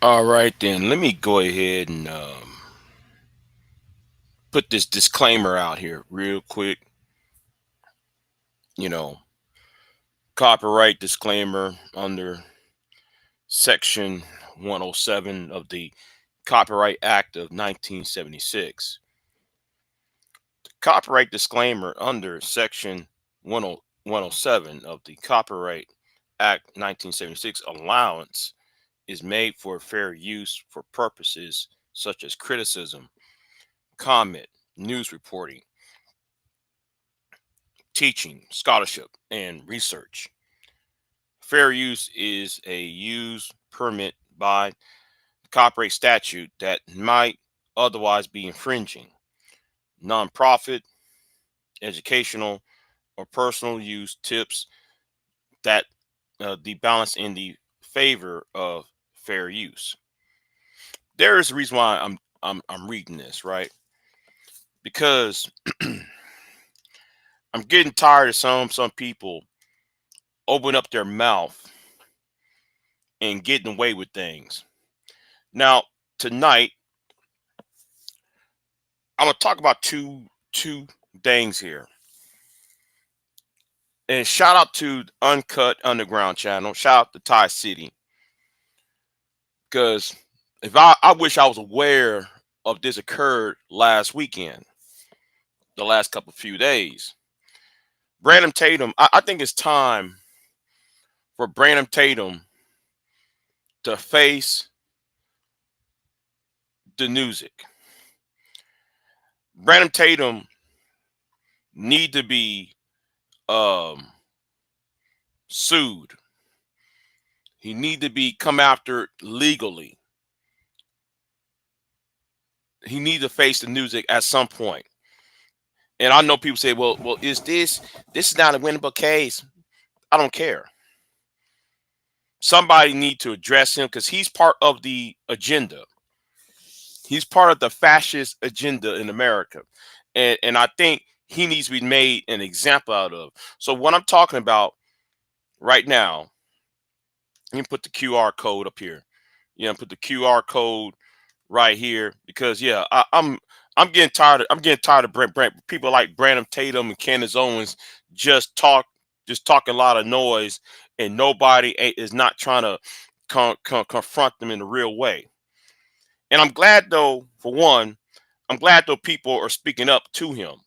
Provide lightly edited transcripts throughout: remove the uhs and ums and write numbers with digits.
All right, then let me go ahead and put this disclaimer out here real quick. You know, copyright disclaimer under Section 107 of the Copyright Act of 1976. Copyright disclaimer under Section 107 of the Copyright Act 1976 allowance is made for fair use for purposes such as criticism, comment, news reporting, teaching, scholarship, and research. Fair use is a use permit by copyright statute that might otherwise be infringing. Nonprofit, educational, or personal use tips that the balance in the favor of fair use. There is a reason why I'm reading this, right? Because I'm getting tired of some people open up their mouth and getting away with things. Now, tonight I'm gonna talk about two things here. And shout out to Uncut Underground channel. Shout out to Thai City. Because if I wish I was aware of this occurred last weekend, the last couple few days. Brandon Tatum, I think it's time for Brandon Tatum to face the music. Brandon Tatum need to be um sued. He need to be come after legally. He need to face the music at some point. And I know people say, well, is this is not a winnable case? I don't care. Somebody need to address him because he's part of the agenda. He's part of the fascist agenda in America. And I think he needs to be made an example out of. So what I'm talking about right now, you can put the QR code up here. Put the QR code right here because I'm getting tired. I'm getting tired of people like Brandon Tatum and Candace Owens just talk, just talking a lot of noise, and nobody is not trying to confront them in a real way. And I'm glad though, for one, I'm glad though people are speaking up to him.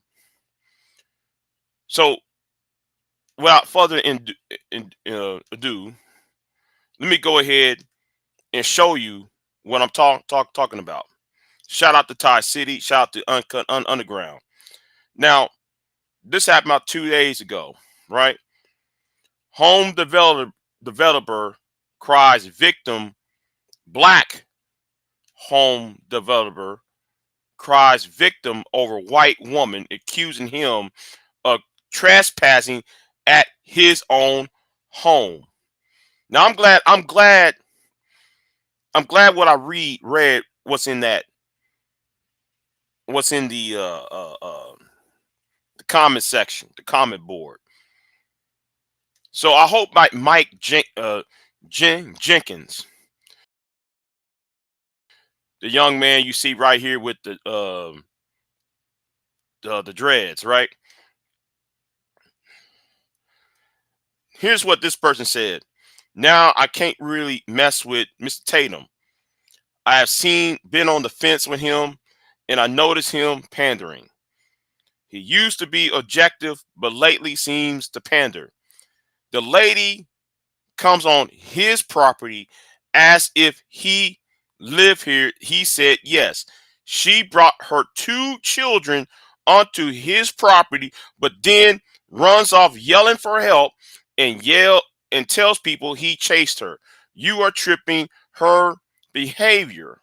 So without further ado, let me go ahead and show you what I'm talking about. Shout out to Thai City. Shout out to Uncut Underground. Now, this happened about 2 days ago, right? Home developer cries victim. Black home developer cries victim over white woman accusing him of trespassing at his own home. Now, I'm glad what I read what's in that, what's in the comment section, the comment board. So I hope Jenkins, the young man you see right here with the dreads, right? Here's what this person said. Now I can't really mess with Mr. Tatum. I have been on the fence with him, and I notice him pandering. He used to be objective, but lately seems to pander. The lady comes on his property as if he lived here. He said yes. She brought her two children onto his property, but then runs off yelling for help and tells people he chased her. You are tripping. Her behavior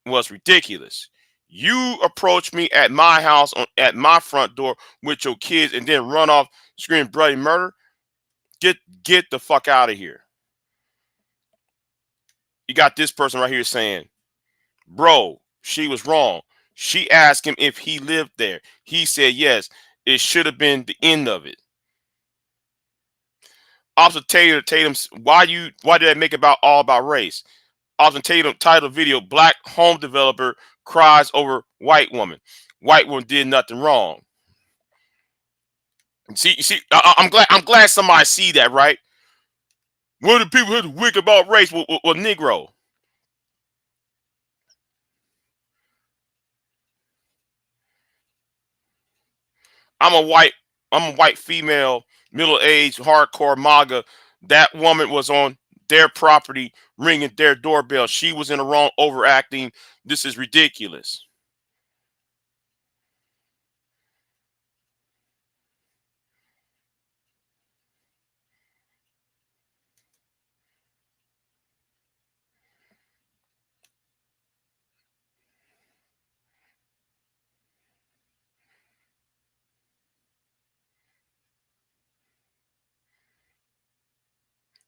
was ridiculous. You approached me at my house at my front door with your kids and then run off screaming bloody murder. Get the fuck out of here. You got this person right here saying, bro, she was wrong. She asked him if he lived there. He said yes. It should have been the end of it. Officer Tatum, why did that make about all about race? Austin Tatum title video, Black home developer cries over white woman. White woman did nothing wrong. See, I'm glad somebody see that, right? What are the people who's wicked about race? Well, Negro. I'm a white female, middle-aged, hardcore MAGA. That woman was on their property ringing their doorbell. She was in the wrong, overacting. This is ridiculous.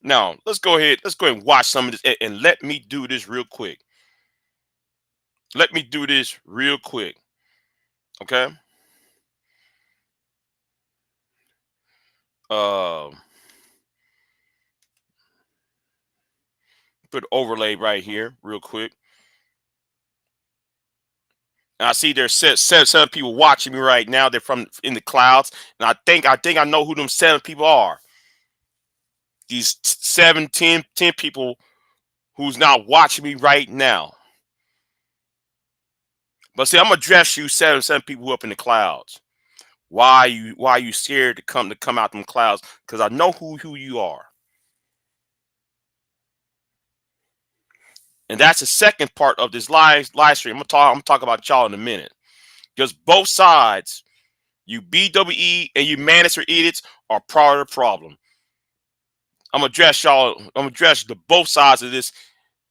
Now, let's go ahead and watch some of this, and let me do this real quick. Let me do this real quick. Okay? Put overlay right here real quick. And I see there's seven people watching me right now. They're from in the clouds, and I think I know who them 7 people are. These 7, 10 people who's not watching me right now. But see, I'm gonna address you 7 people who up in the clouds. Why you scared to come out them clouds? Because I know who you are. And that's the second part of this live stream. I'm gonna talk about y'all in a minute. Because both sides, you BWE and you Manosphere idiots, are part of the problem. I'm gonna address y'all. I'm gonna address both sides of this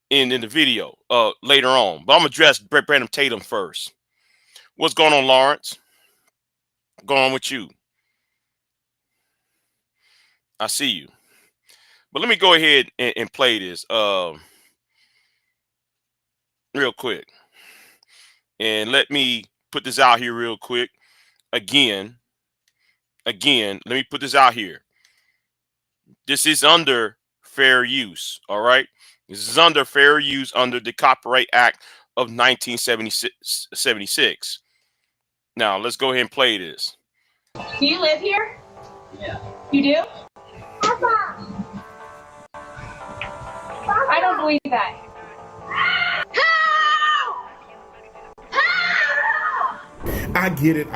in the video later on. But I'm gonna address Brandon Tatum first. What's going on, Lawrence? What's going on with you? I see you. But let me go ahead and play this real quick. And let me put this out here real quick. Again, let me put this out here. This is under fair use, all right? This is under fair use under the Copyright Act of 1976. Now, let's go ahead and play this. Do you live here? Yeah. You do? Papa. I don't believe that. I get it.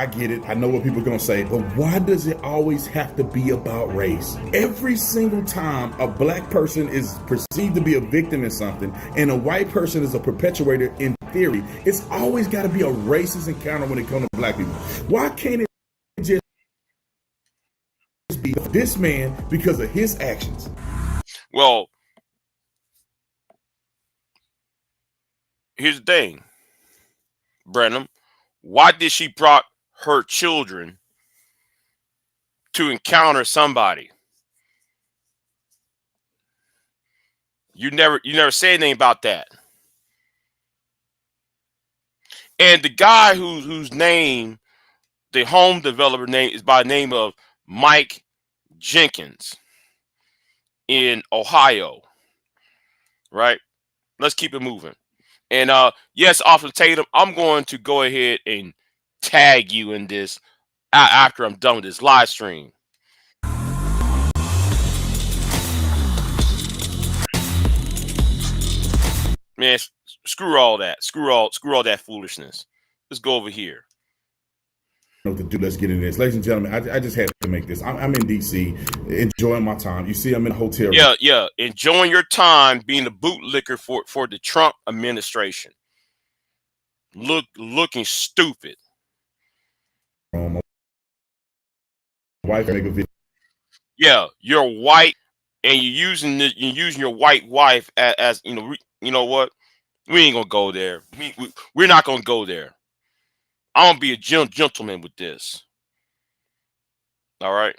I know what people are going to say, but why does it always have to be about race? Every single time a black person is perceived to be a victim in something and a white person is a perpetuator in theory, it's always got to be a racist encounter when it comes to black people. Why can't it just be this man because of his actions? Well, here's the thing, Brenham. Why did she brought her children to encounter somebody? You never said anything about that. And the guy whose name, the home developer name, is by the name of Mike Jenkins in Ohio. Right? Let's keep it moving. And yes, Officer Tatum, I'm going to go ahead and tag you in this after I'm done with this live stream. Man, screw all that. Screw all that foolishness. Let's go over here. Let's get into this. Ladies and gentlemen, I just had to make this. I'm in D.C. enjoying my time. You see, I'm in a hotel room. Yeah. Enjoying your time being a bootlicker for the Trump administration. Looking stupid. My wife make a video. Yeah, you're white, and you're using your white wife as you know. You know what? We ain't gonna go there. We're not gonna go there. I'm gonna be a gentleman with this. All right.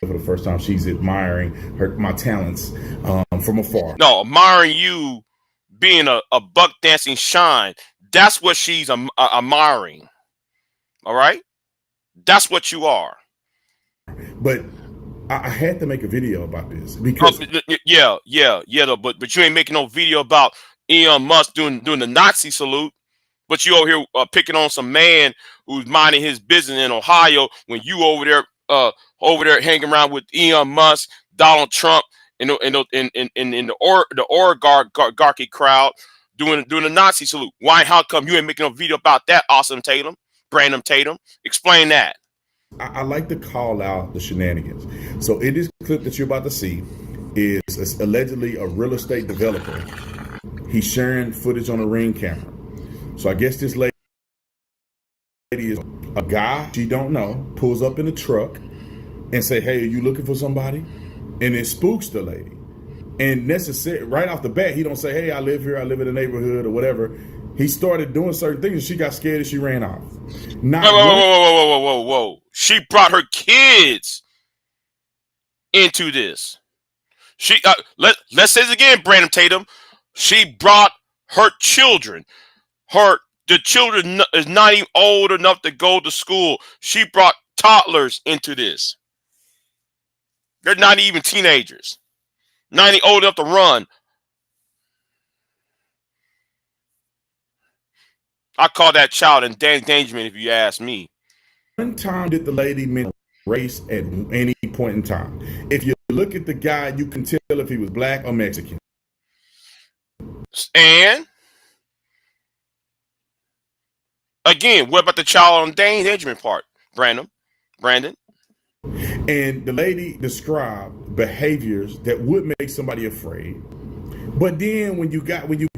For the first time, she's admiring my talents from afar. No, admiring you being a buck dancing shine. That's what she's admiring. All right. That's what you are. But I had to make a video about this Oh, because yeah. But you ain't making no video about Elon Musk doing the Nazi salute. But you over here picking on some man who's minding his business in Ohio when you over there hanging around with Elon Musk, Donald Trump, and the oligarchy crowd doing the Nazi salute. Why? How come you ain't making a video about that? Awesome Tatum, Brandon Tatum, explain that. I like to call out the shenanigans. So in this clip that you're about to see is allegedly a real estate developer. He's sharing footage on a Ring camera. So I guess this lady is a guy she don't know, pulls up in a truck and say, "Hey, are you looking for somebody?" And it spooks the lady. And necessary right off the bat, he don't say, "Hey, I live here, I live in the neighborhood," or whatever. He started doing certain things and she got scared and she ran off. Not Whoa. She brought her kids into this. Let's say it again, Brandon Tatum. She brought her children. The children is not even old enough to go to school. She brought toddlers into this. They're not even teenagers. Not even old enough to run. I call that child endangerment if you ask me. one time did the lady mention race at any point in time. If you look at the guy, you can tell if he was black or Mexican. And again, what about the child endangerment part, Brandon? And the lady described behaviors that would make somebody afraid. But then when you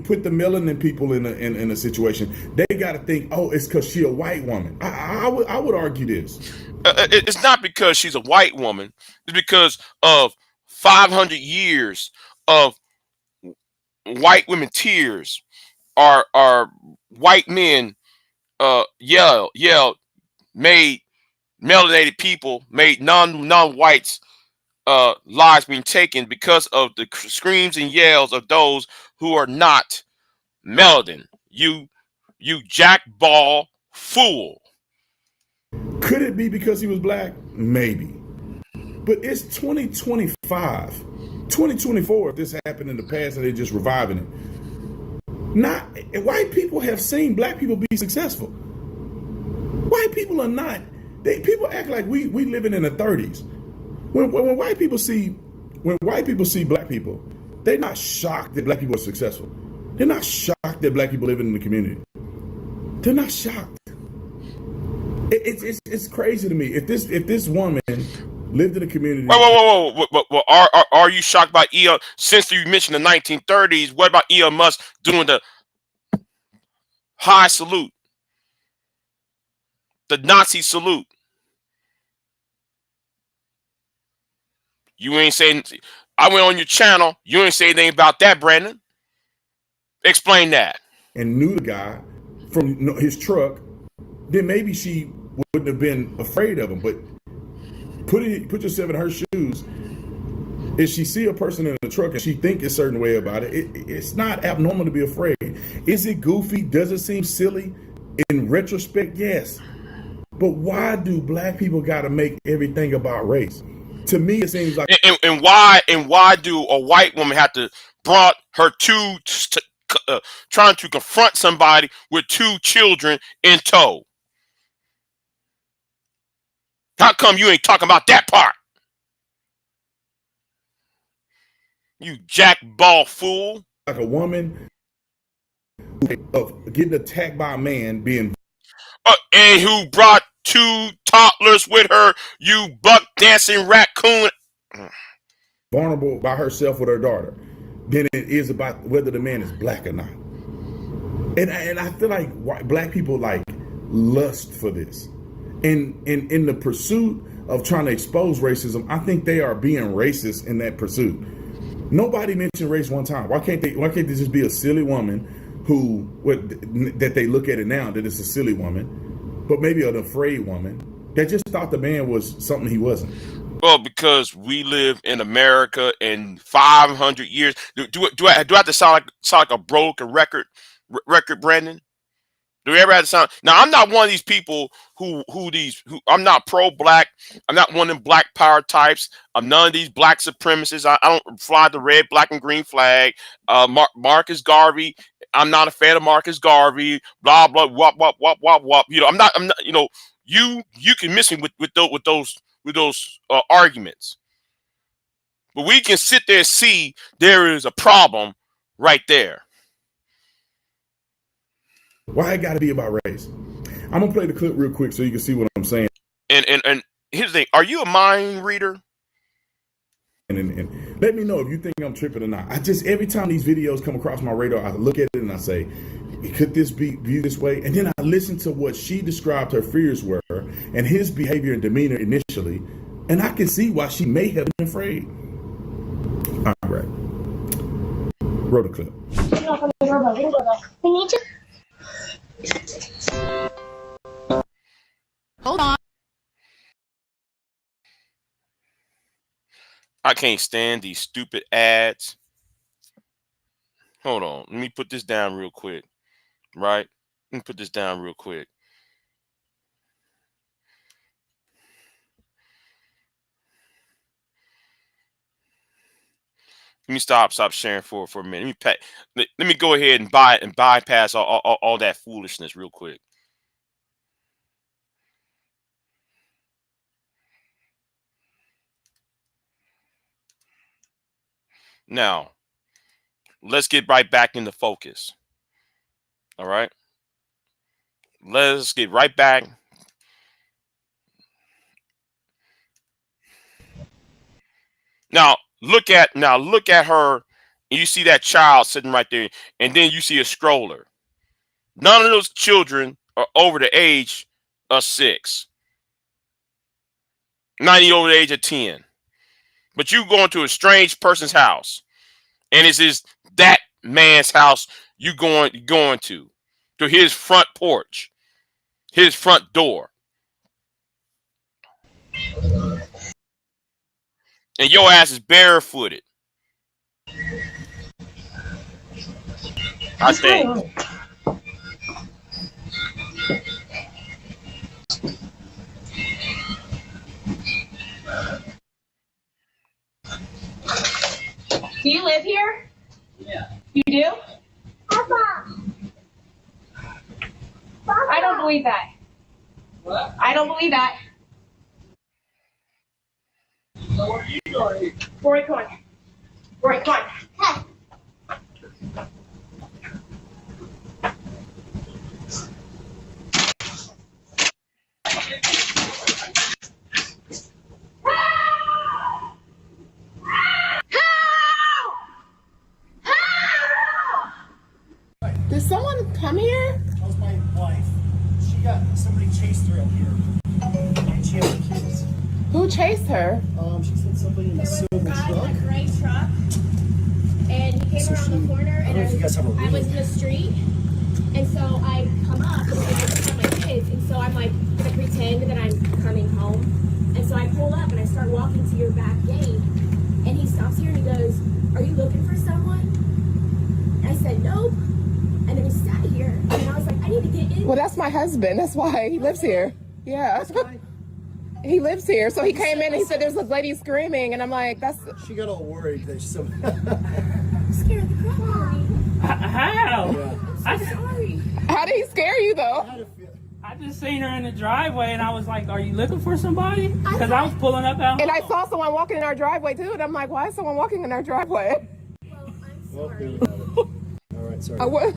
put the melanin people in a situation, they got to think, oh, it's because she a white woman. I would argue this. It's not because she's a white woman. It's because of 500 years of white women tears. Are white men yell made melanated people, made non-whites lives being taken because of the screams and yells of those who are not melanin. You jackball fool. Could it be because he was black? Maybe. But it's 2025, 2024. If this happened in the past and they're just reviving it. Not white people have seen black people be successful. White people are not. People act like we living in the 30s. When white people see black people, they're not shocked that black people are successful. They're not shocked that black people live in the community. They're not shocked. It's crazy to me. If this woman lived in a community. Whoa. Are you shocked by Elon? Since you mentioned the 1930s, what about Elon Musk doing the high salute? The Nazi salute. You ain't saying. I went on your channel. You ain't say anything about that, Brandon. Explain that. And knew the guy from his truck, then maybe she wouldn't have been afraid of him. But put yourself in her shoes. If she see a person in the truck and she think a certain way about it, it's not abnormal to be afraid. Is it goofy? Does it seem silly? In retrospect, yes. But why do black people got to make everything about race? To me, it seems like and why do a white woman have to brought her trying to confront somebody with two children in tow? How come you ain't talking about that part? You jackball fool! Like a woman of getting attacked by a man being and who brought two toddlers with her, you buck dancing raccoon. vulnerable by herself with her daughter than it is about whether the man is black or not. And I feel like black people like lust for this. And in the pursuit of trying to expose racism, I think they are being racist in that pursuit. Nobody mentioned race one time. Why can't they just be a silly woman that they look at it now that it's a silly woman, but maybe an afraid woman that just thought the man was something he wasn't? Well, because we live in America in 500 years. Do I have to sound like a broken record, Brandon? Do we ever have to sound? Now, I'm not one of these people who I'm not pro-black. I'm not one of them black power types. I'm none of these black supremacists. I don't fly the red, black, and green flag. Marcus Garvey. I'm not a fan of Marcus Garvey. Blah blah wop wop wop wop wop. You know, I'm not. You know, you can miss me with those arguments, but we can sit there and see there is a problem right there. Why it got to be about race? I'm gonna play the clip real quick so you can see what I'm saying. And here's the thing: are you a mind reader? And let me know if you think I'm tripping or not. I just, every time these videos come across my radar, I look at it and I say, could this be viewed this way? And then I listen to what she described her fears were and his behavior and demeanor initially, and I can see why she may have been afraid. All right. Roll the clip. We need to. Hold on. I can't stand these stupid ads. Hold on. Let me put this down real quick. Right? Let me put this down real quick. Let me stop sharing for a minute. Let me go ahead and bypass all that foolishness real quick. Now, let's get right back into focus. All right? Let's get right back. Now, look at her, and you see that child sitting right there, and then you see a stroller. None of those children are over the age of 6. Not even over the age of 10. But you go into a strange person's house, and it's that man's house you going to his front porch, his front door, and your ass is barefooted. I think. Do you live here? Yeah. You do? Papa. I don't believe that. What? I don't believe that. So where are you going? Rory, come on. Rory, come on. Hey. Did someone come here? That was my wife. Somebody chased her out here. And she had her kids. Who chased her? She said somebody in the silver There was a guy truck. in a gray truck, and he came So around the corner, I don't know if you guys have a I was in video. the street, and so I come up, and I just have my kids, and so I'm like gonna pretend that I'm coming home, and so I pull up and I start walking to your back gate, and he stops here and he goes, "Are you looking for someone?" And I said, "Nope," and then he sat here, and I was like, "I need to get in." Well, that's my husband. That's why he lives here. Yeah. He lives here. So he came in and he said there's this lady screaming, and I'm like, that's... She got all worried that she scared the crap out of me. How? I'm so sorry. How did he scare you, though? I just seen her in the driveway and I was like, are you looking for somebody? Because I was pulling up out And I home. saw someone walking in our driveway, too, and I'm like, why is someone walking in our driveway? Well, I'm Well, sorry. there we have it. All right, sorry. What?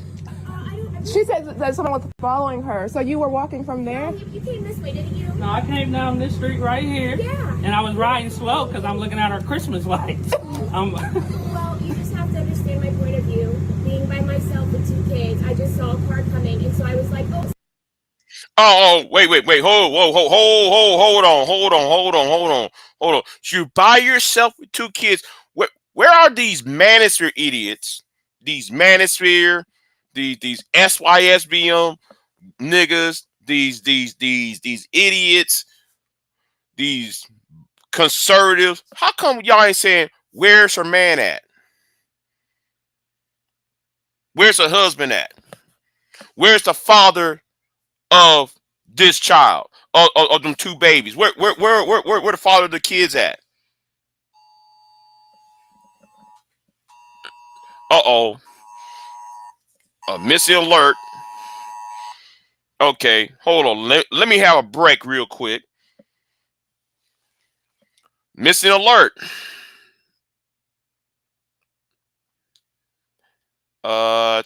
I She said that someone was following her. So you were walking from there? you came this way, didn't you? No, I came down this street right here. Yeah. And I was riding slow because I'm looking at our Christmas lights. Well, you just have to understand my point of view. Being by myself with 2 kids, I just saw a car coming, and so I was like, "Oh." Wait. Hold on. You by yourself with 2 kids. Where are these manosphere idiots? These manosphere, these SYSBM niggas, these idiots, these conservatives. How come y'all ain't saying where's her man at? Where's her husband at? Where's the father of this child? Of them two babies? Where the father of the kids at? Uh-oh. A missing alert. Okay, hold on. Let me have a break real quick. Missing alert.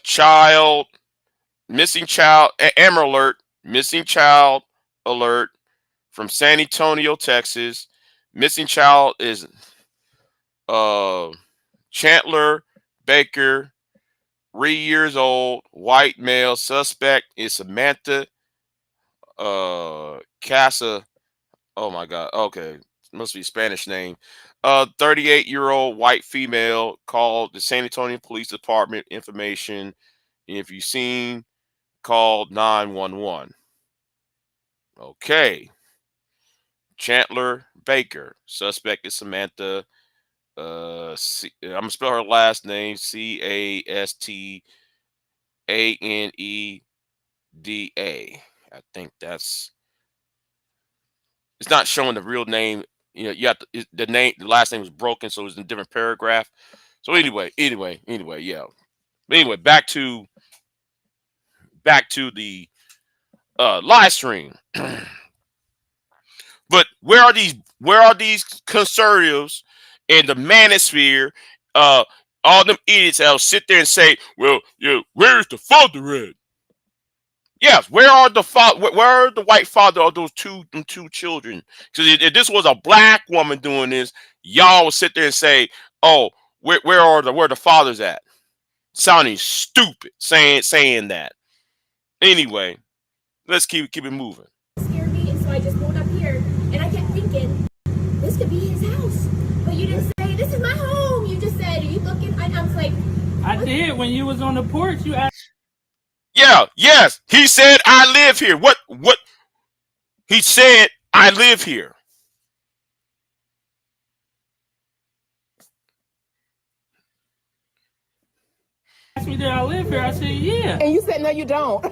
Child. Missing child. Amber alert. Missing child alert from San Antonio, Texas. Missing child is Chandler Baker, 3 years old, white male. Suspect is Samantha Casa. Oh my God. Okay. Must be a Spanish name. 38-year-old white female called the San Antonio Police Department information. If you seen, called 911. Okay. Chandler Baker. Suspect is Samantha. I'm gonna spell her last name Castaneda. I think that's. It's not showing the real name. You know, you have to, the name. The last name was broken, so it was in a different paragraph. So anyway, yeah. But anyway, back to the live stream. But where are these conservatives and the manosphere? All them idiots that'll sit there and say, "Well, yeah, where's the father at?" Yes, where are the where are the white father of those two children? Because if this was a black woman doing this, y'all would sit there and say, "Oh, where the fathers at?" Sounding stupid saying that. Anyway, let's keep it moving. Scared me, and so I just pulled up here, and I kept thinking, this could be his house. But you didn't say, this is my home. You just said, are you looking? I was like, I did. When you was on the porch, you asked. Yeah, yes. He said, I live here. What? He said, I live here. Asked me, did I live here? I said, yeah. And you said, no, you don't.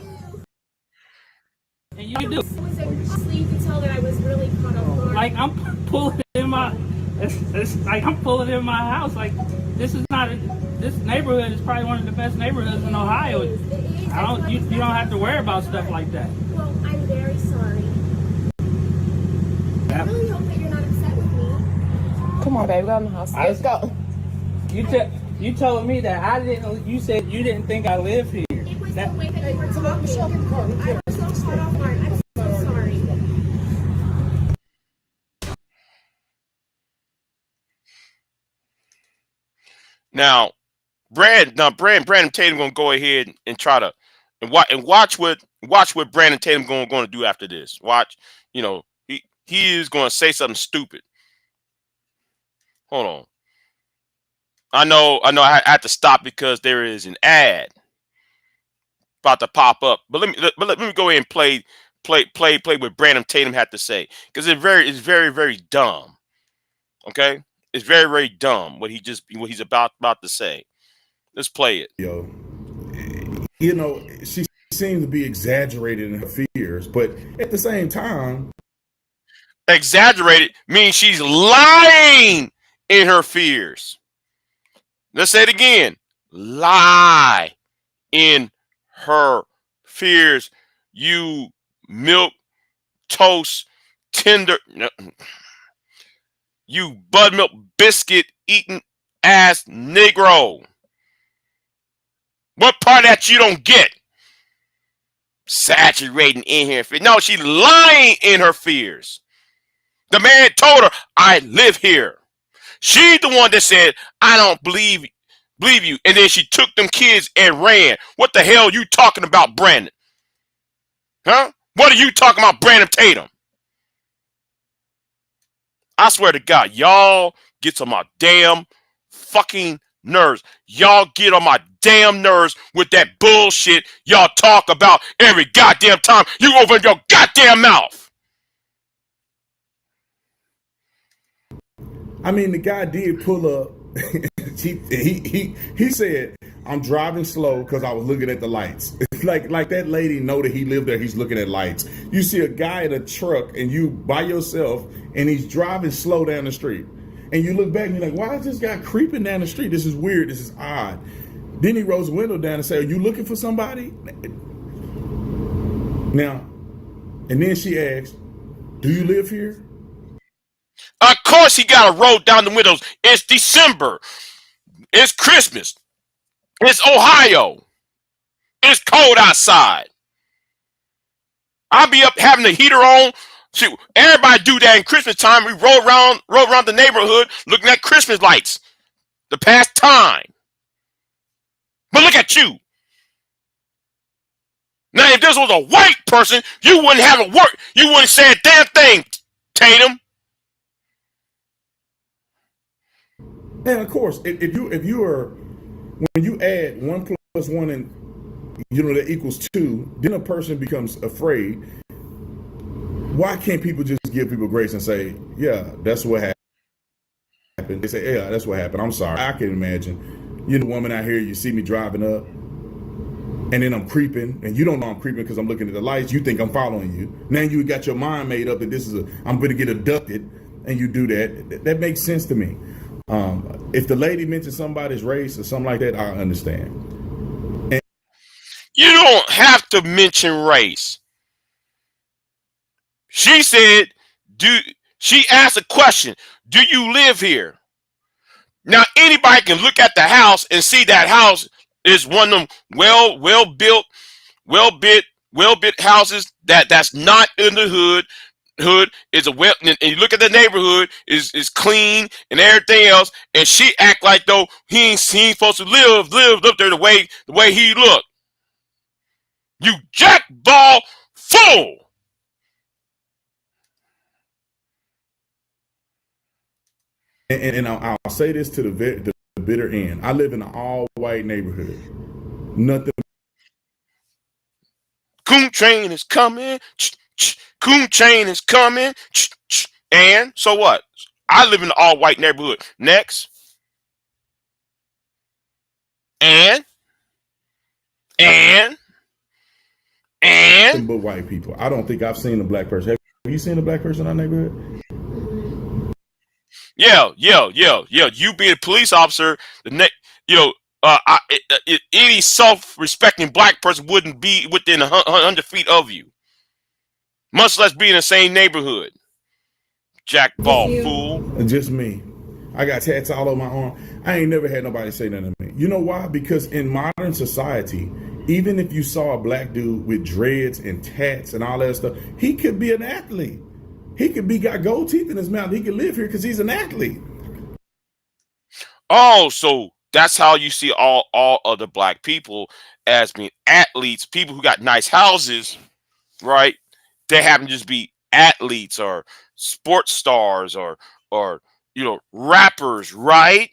And you do. Honestly, you could tell that I was really caught off guard. Like, I'm pulling in my. It's like I'm pulling in my house. Like, this is not. This neighborhood is probably one of the best neighborhoods in Ohio. It is. You don't have to worry about stuff like that. Well, I'm very sorry. I really hope that you're not upset with me. Come on, baby, go in the house. Let's go. You told me that I didn't. You said you didn't think I live here. It was the way that you were talking. I was so caught off guard. I'm so sorry. Now, Brandon Tatum gonna go ahead and try to watch what Brandon Tatum going to do after this. Watch, he is going to say something stupid. Hold on. I know I had to stop because there is an ad about to pop up. But let me go ahead and play what Brandon Tatum had to say, because it's very very dumb. Okay, it's very very dumb what he's about to say. Let's play it. She seems to be exaggerated in her fears, but at the same time, exaggerated means she's lying in her fears. Let's say it again. Lie in her fears. You milk toast tender. You buttermilk biscuit eating ass Negro. What part of that you don't get? Saturating in her fears. No, she's lying in her fears. The man told her, I live here. She's the one that said, I don't believe you. And then she took them kids and ran. What the hell are you talking about, Brandon? Huh? What are you talking about, Brandon Tatum? I swear to God, y'all get on my damn fucking nerves. Y'all get on my damn nerves with that bullshit y'all talk about every goddamn time you open your goddamn mouth. I mean, the guy did pull up. he said, I'm driving slow because I was looking at the lights. like that lady know that he lived there. He's looking at lights. You see a guy in a truck and you by yourself and he's driving slow down the street. And you look back and you're like, why is this guy creeping down the street? This is weird. This is odd. Then he rolls the window down and say, are you looking for somebody? Now, and then she asks, do you live here? Of course he got to roll down the windows. It's December. It's Christmas. It's Ohio. It's cold outside. I'll be up having the heater on. Shoot, everybody do that in Christmas time. We roll around the neighborhood looking at Christmas lights. The past time. But look at you. Now, if this was a white person, you wouldn't have a work. You wouldn't say a damn thing, Tatum. And of course, if you are, when you add 1 + 1 and that equals 2, then a person becomes afraid. Why can't people just give people grace and say, yeah, that's what happened? They say, yeah, that's what happened. I'm sorry. I can imagine, you're the woman out here, you see me driving up, and then I'm creeping, and you don't know I'm creeping because I'm looking at the lights. You think I'm following you. Now you got your mind made up that I'm going to get abducted, and you do that. That makes sense to me. If the lady mentions somebody's race or something like that, I understand. You don't have to mention race. She said, she asked a question, do you live here? Now, anybody can look at the house and see that house is one of them well-built houses that's not in the hood. Hood is and you look at the neighborhood is clean and everything else, and she act like though he ain't supposed to live up there the way he look. You jackball fool! And I'll say this to the bitter end. I live in an all-white neighborhood. Nothing. Coon train is coming. Coon train is coming. And so what? I live in an all-white neighborhood. Next. And but white people. I don't think I've seen a black person. Have you seen a black person in our neighborhood? Yeah. You being a police officer, any self-respecting black person wouldn't be within 100 feet of you, much less be in the same neighborhood. Jackball fool. Just me. I got tats all over my arm. I ain't never had nobody say nothing to me. You know why? Because in modern society, even if you saw a black dude with dreads and tats and all that stuff, he could be an athlete. He could be got gold teeth in his mouth. He could live here because he's an athlete. Oh, so that's how you see all other black people as being athletes, people who got nice houses, right? They happen to just be athletes or sports stars or rappers, right?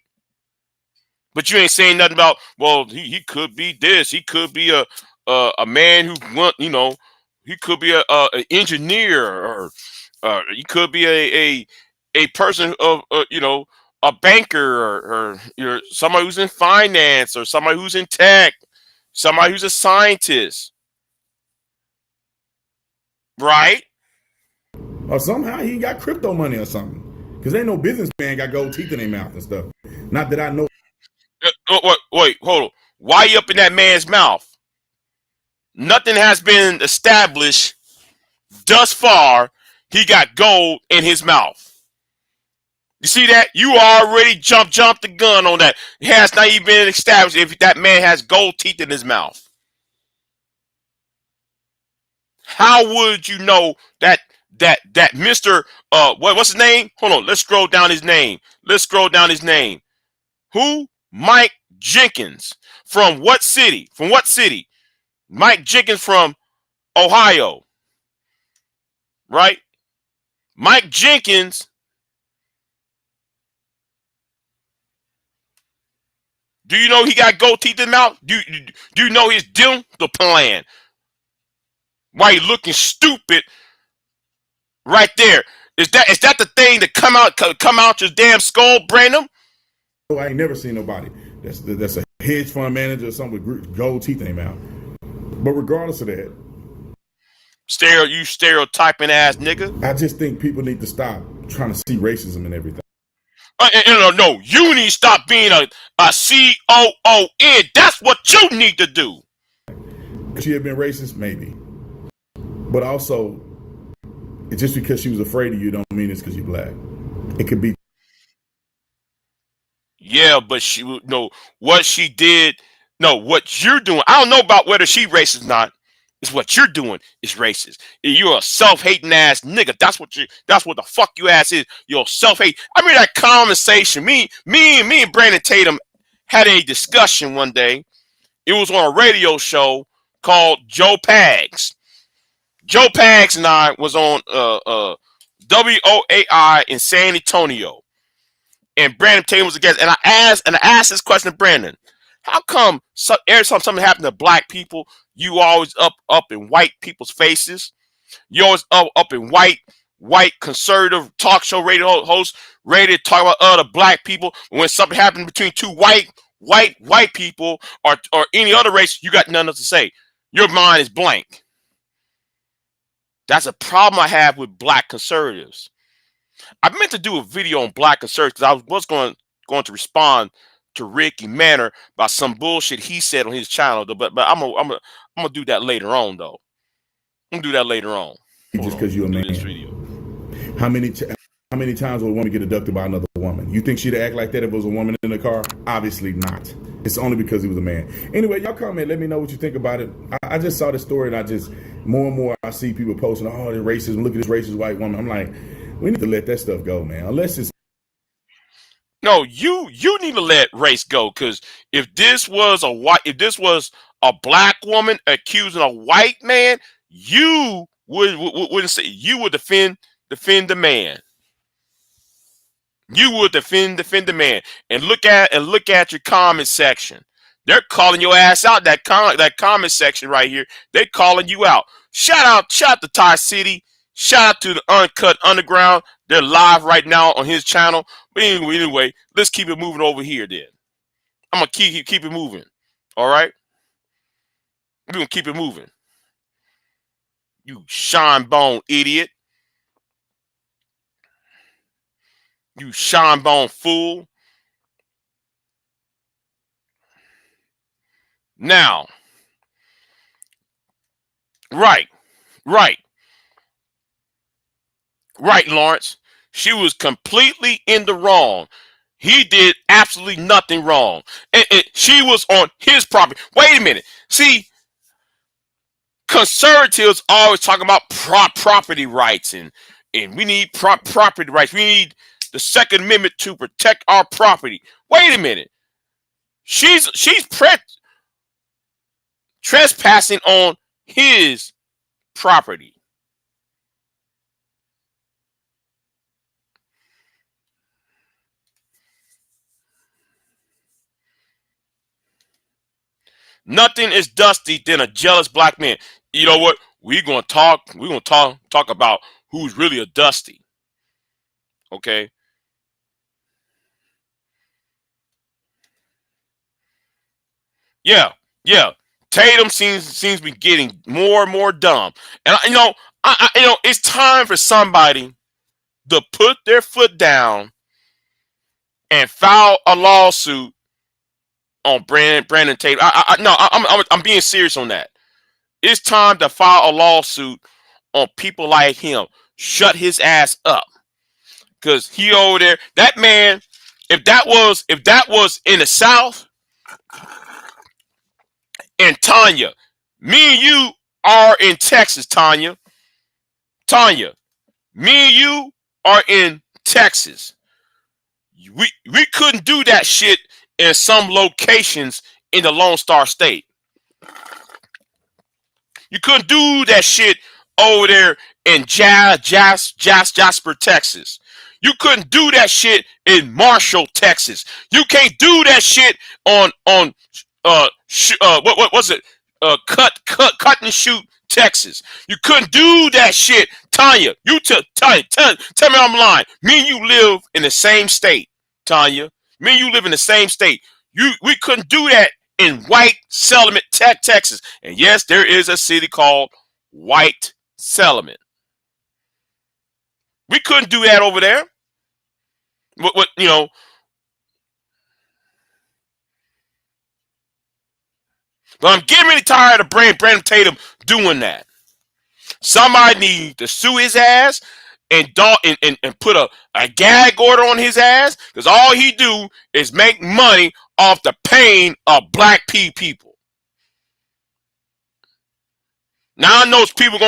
But you ain't saying nothing about, well, he could be this, he could be a man who want, he could be an engineer, or he could be a person of a banker, or somebody who's in finance, or somebody who's in tech, somebody who's a scientist, right? Or somehow he got crypto money or something. Because ain't no businessman got gold teeth in their mouth and stuff. Not that I know. Wait, hold on. Why you up in that man's mouth? Nothing has been established thus far. He got gold in his mouth. You see that? You already jumped the gun on that. It has not even been established if that man has gold teeth in his mouth. How would you know that Mr. What's his name? Hold on, let's scroll down his name. Who? Mike Jenkins. From what city? Mike Jenkins from Ohio. Right? Mike Jenkins. Do you know he got gold teeth in his mouth? Do you know his dental plan? Why he looking stupid right there? Is that the thing that come out your damn skull, Brandon? Oh, I ain't never seen nobody that's a hedge fund manager or something with gold teeth in their mouth. But regardless of that, You stereotyping ass nigga. I just think people need to stop trying to see racism in everything. No, you need to stop being a COON. That's what you need to do. Could she have been racist? Maybe. But also, just because she was afraid of you don't mean it's because you're black. It could be. Yeah, but she would know what she did. No, what you're doing. I don't know about whether she racist or not. It's what you're doing is racist. You're a self-hating ass nigga. That's what the fuck you ass is. You're self-hate. I mean that conversation. Me and Brandon Tatum had a discussion one day. It was on a radio show called Joe Pags. Joe Pags and I was on WOAI in San Antonio. And Brandon Tatum was a guest. And I asked this question to Brandon. How come every time something happened to black people, you always up in white people's faces? You always up in white conservative talk show radio hosts ready to talk about other black people. When something happened between two white people or any other race, you got nothing else to say. Your mind is blank. That's a problem I have with black conservatives. I meant to do a video on black conservatives because I was going to respond to Ricky Manor about some bullshit he said on his channel, but I'm gonna do that later on though. I'm gonna do that later on. Just because you're a man. How many times will a woman get abducted by another woman? You think she'd act like that if it was a woman in the car? Obviously not. It's only because he was a man. Anyway, y'all comment. Let me know what you think about it. I just saw this story, and I just more and more I see people posting, "Oh, the racism! Look at this racist white woman." I'm like, we need to let that stuff go, man. Unless it's no, you need to let race go, because if this was a black woman accusing a white man, you wouldn't say you would defend the man. You would defend the man. And look at your comment section. They're calling your ass out. That comment section right here. They're calling you out. Shout out to Ty City. Shout out to the Uncut Underground. They're live right now on his channel. But anyway, let's keep it moving over here then. I'm gonna keep it moving. All right? We're gonna keep it moving. You shine bone idiot. You shine bone fool. Now, right, Lawrence. She was completely in the wrong. He did absolutely nothing wrong. And she was on his property. Wait a minute. See, conservatives always talk about property rights and we need property rights. We need the Second Amendment to protect our property. Wait a minute. She's trespassing on his property. Nothing is dusty than a jealous black man. You know what? We're gonna talk about who's really a dusty. Okay. Yeah. Tatum seems to be getting more and more dumb. And it's time for somebody to put their foot down and file a lawsuit on Brandon Tatum. I'm being serious on that. It's time to file a lawsuit on people like him. Shut his ass up, because he over there. That man, if that was in the South, and Tanya, me and you are in Texas. Tanya, me and you are in Texas. We couldn't do that shit in some locations in the Lone Star State. You couldn't do that shit over there in Jasper, Texas. You couldn't do that shit in Marshall, Texas. You can't do that shit on what was it? Cut and shoot, Texas. You couldn't do that shit. Tanya, tell me I'm lying. Me and you live in the same state, Tanya. Me and you live in the same state. We couldn't do that in White Settlement, Texas. And yes, there is a city called White Settlement. We couldn't do that over there. What you know? But I'm getting really tired of Brandon Tatum doing that. Somebody needs to sue his ass and put a gag order on his ass, because all he do is make money off the pain of black people. Now I know people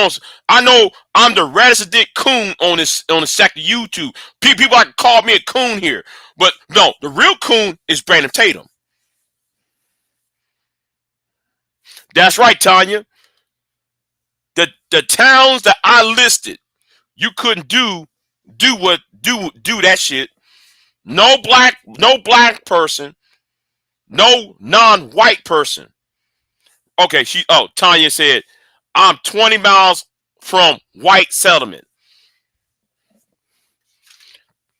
I know I'm the resident coon on the sector YouTube. People like to call me a coon here, but no, the real coon is Brandon Tatum. That's right, Tanya. The towns that I listed, you couldn't do that shit. No black person, no non-white person. Okay, Tanya said, I'm 20 miles from White Settlement.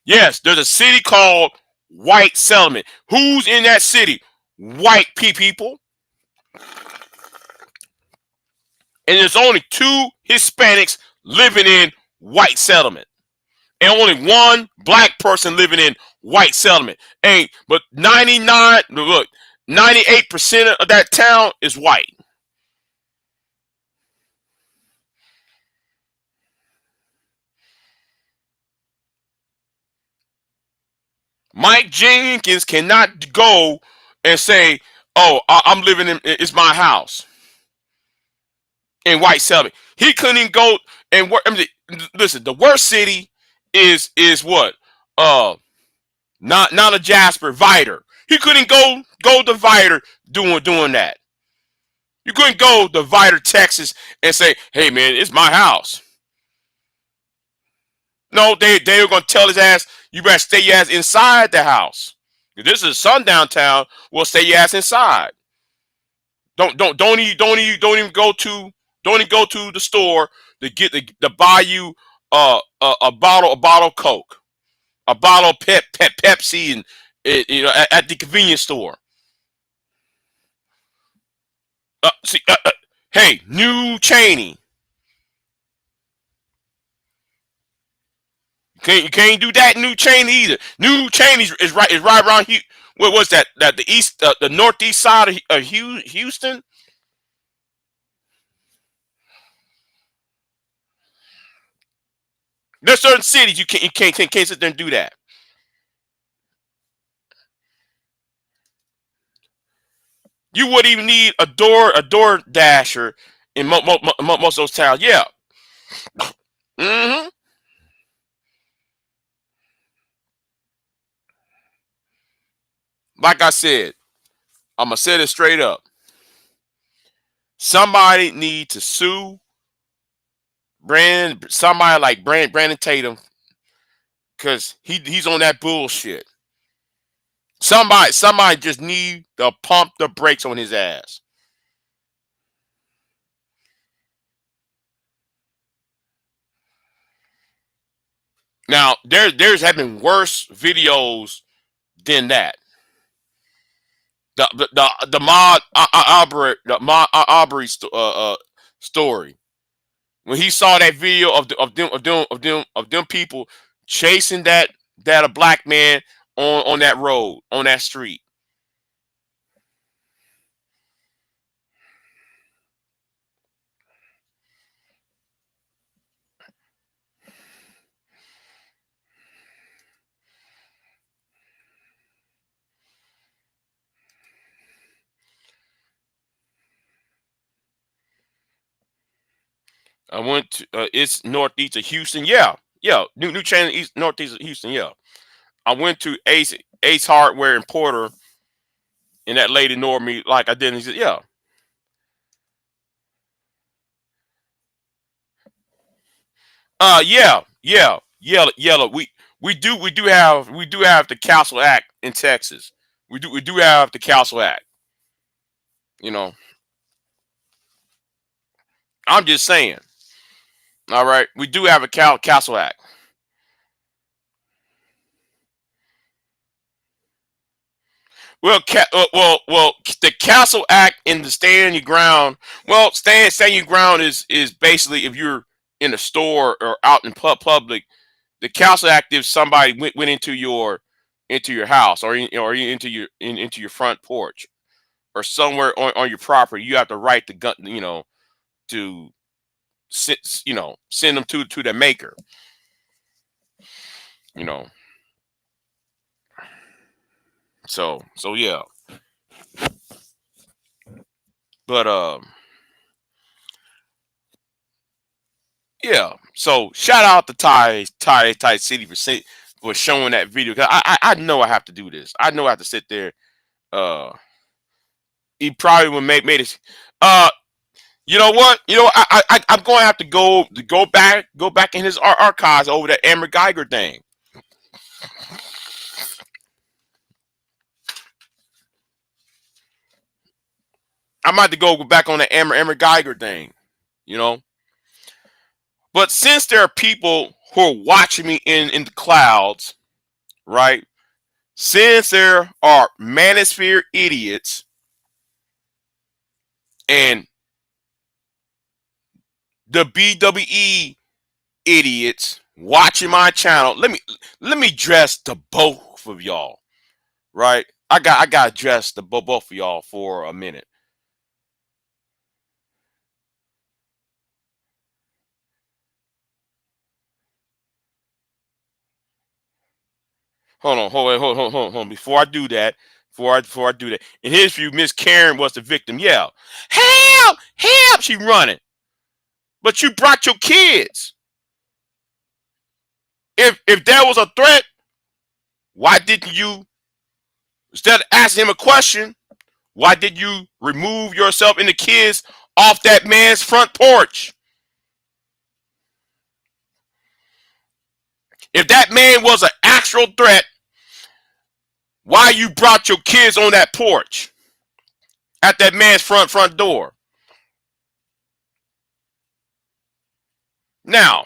Yes, there's a city called White Settlement. Who's in that city? White people. And there's only 2 Hispanics living in White Settlement. And only 1 black person living in White Settlement. But 98% of that town is white. Mike Jenkins cannot go and say, "Oh, I'm living in it's my house in White Settlement." He couldn't even go and work. Listen, the worst city is what? Not a Jasper, Vider. He couldn't go to Vider doing that. You couldn't go to Vider, Texas, and say, "Hey, man, it's my house." No, they were gonna tell his ass, "You better stay your ass inside the house. If this is a sundown town, we'll stay your ass inside. Don't even go to the store to buy you a bottle of Coke, a bottle of Pepsi, and at the convenience store." Hey, New Cheney. You can't do that New Cheney either. New Cheney is right around here. What was that? The east, the northeast side of Houston. There's certain cities you can't sit there and do that. You wouldn't even need a door dasher in most of those towns. Yeah. Mm-hmm. Like I said, I'm gonna say it straight up. Somebody need to sue somebody like Brandon Tatum, because he's on that bullshit. Somebody just need to pump the brakes on his ass. Now there's have been worse videos than that. The Mod Aubrey story, when he saw that video of them people chasing that a black man on that road, on that street. I went to it's northeast of Houston. Yeah, New Chain east northeast of Houston. Yeah, I went to Ace Hardware in Porter, and that lady ignored me like I didn't. He said, "Yeah, yellow. We do have the Council Act in Texas. We do have the Council Act. You know, I'm just saying. All right, we do have a Council Act. The Council Act and the stand your ground. Well, stand your ground is basically if you're in a store or out in public. The Council Act if somebody went into your house or into your front porch or somewhere on your property, you have the right to gun, to send them to their maker. You know, so yeah, but yeah. So shout out to Ty City for showing that video. 'Cause I know I have to do this. I know I have to sit there. Uh, he probably would made it. Uh, you know what? I'm going to have to go back in his archives over that Amber Geiger thing. I'm about to go back on the Amber Geiger thing. You know. But since there are people who are watching me in the clouds, right? Since there are manosphere idiots and the BWE idiots watching my channel, let me address the both of y'all, right? I got to address the both of y'all for a minute. Hold on. Before I do that, in his view, Miss Karen was the victim. Yeah, help! She running, but you brought your kids. If there was a threat, why didn't you, instead of asking him a question, why did you remove yourself and the kids off that man's front porch? If that man was an actual threat, why you brought your kids on that porch at that man's front door? Now,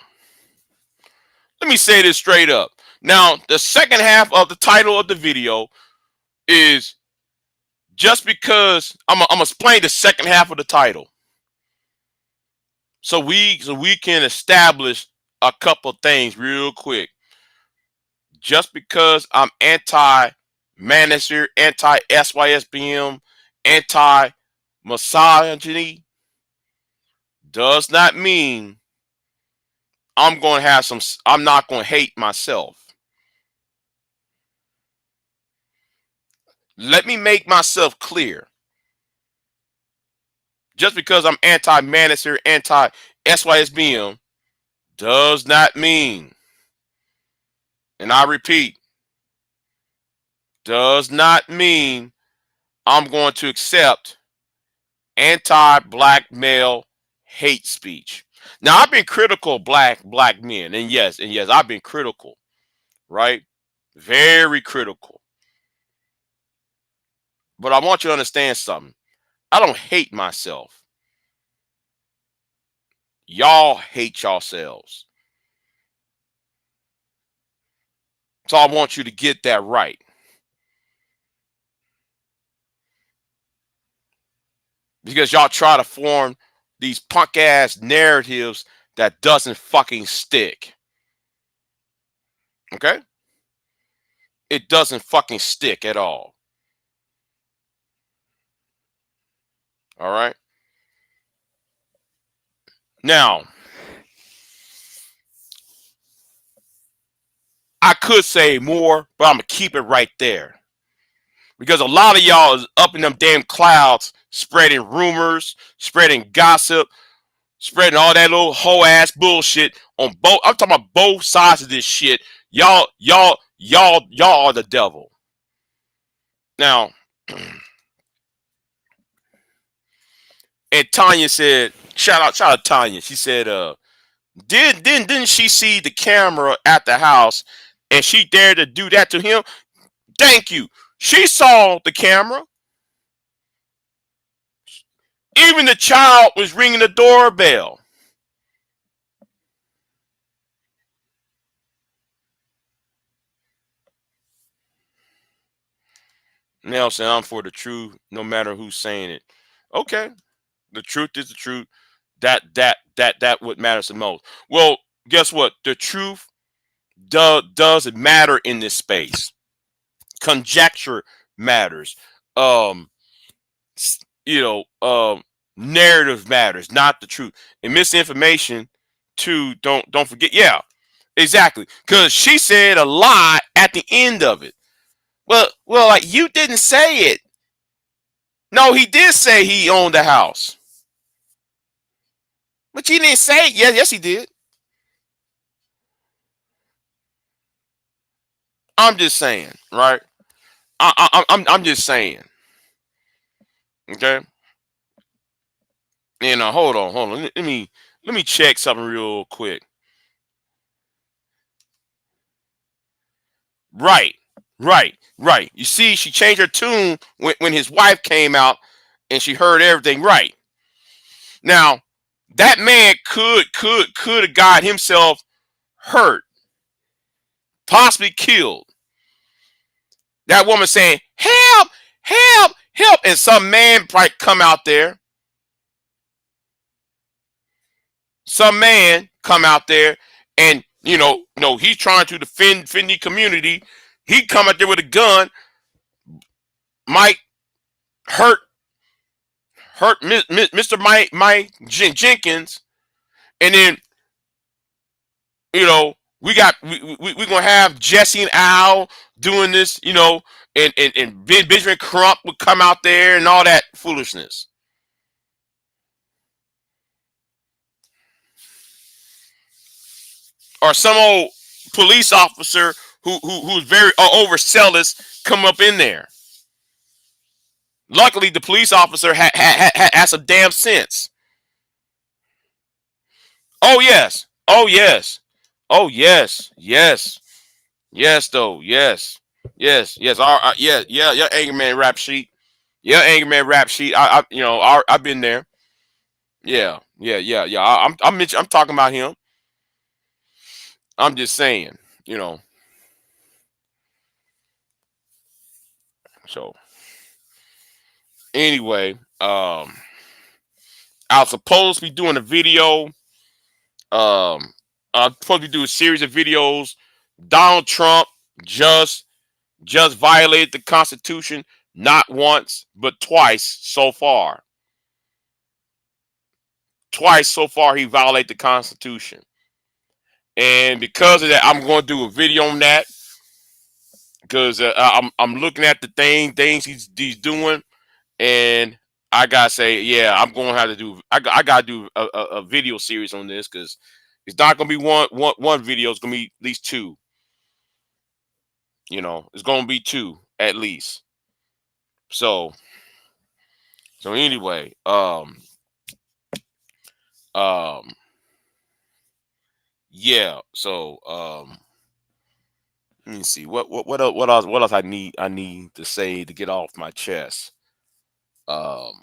let me say this straight up. Now, the second half of the title of the video is just because I'm gonna explain the second half of the title, so we can establish a couple things real quick. Just because I'm anti-manosphere, anti-SYSBM, anti-misogyny does not mean I'm not going to hate myself. Let me make myself clear. Just because I'm anti-manosphere, anti-SYSBM does not mean, and I repeat, does not mean I'm going to accept anti-black male hate speech. Now, I've been critical of black men, and yes, I've been critical, right? Very critical. But I want you to understand something. I don't hate myself. Y'all hate yourselves. So I want you to get that right. Because y'all try to form these punk ass narratives that doesn't fucking stick. Okay? It doesn't fucking stick at all. All right? Now, I could say more, but I'm going to keep it right there. Because a lot of y'all is up in them damn clouds spreading rumors, spreading gossip, spreading all that little hoe ass bullshit on both. I'm talking about both sides of this shit. Y'all are the devil. Now, and Tanya said, shout out Tanya. She said, didn't she see the camera at the house and she dared to do that to him? Thank you. She saw the camera. Even the child was ringing the doorbell. Nelson, I'm for the truth, no matter who's saying it. Okay, the truth is the truth. That what matters the most. Well, guess what? The truth doesn't matter in this space. Conjecture matters. Um, you know, narrative matters, not the truth. And misinformation, too. Don't forget. Yeah, exactly. Because she said a lie at the end of it. Well, like you didn't say it. No, he did say he owned the house, but you didn't say it. Yes, he did. I'm just saying, right? I'm just saying. Okay. And hold on. Let me check something real quick. Right, right. You see, she changed her tune when his wife came out, and she heard everything. Right now, that man could have got himself hurt, possibly killed. That woman saying, "Help, help, help," and some man might come out there. Some man come out there, and no, he's trying to defend the community. He come out there with a gun, might hurt Mr. Mike Jenkins, and then we gonna have Jesse and Al doing this, and Benjamin Crump would come out there and all that foolishness. Or some old police officer who's very overzealous come up in there. Luckily, the police officer had some damn sense. Oh yes, oh yes, oh yes, yes, yes, though, yes. Yeah. Angry man rap sheet. Yeah, angry man rap sheet. I've been there. Yeah. I'm talking about him. I'm just saying, you know. So anyway, I was supposed to be doing a video. I'm supposed to do a series of videos. Donald Trump just violated the Constitution not once but twice so far. Twice so far he violated the Constitution, and because of that, I'm going to do a video on that because I'm looking at the things he's doing, and I gotta say, yeah, I'm going to have to do. I gotta do a video series on this because it's not gonna be one video. It's gonna be at least two. It's gonna be two at least. So anyway, um, yeah. So let me see what else I need to say to get off my chest. Um,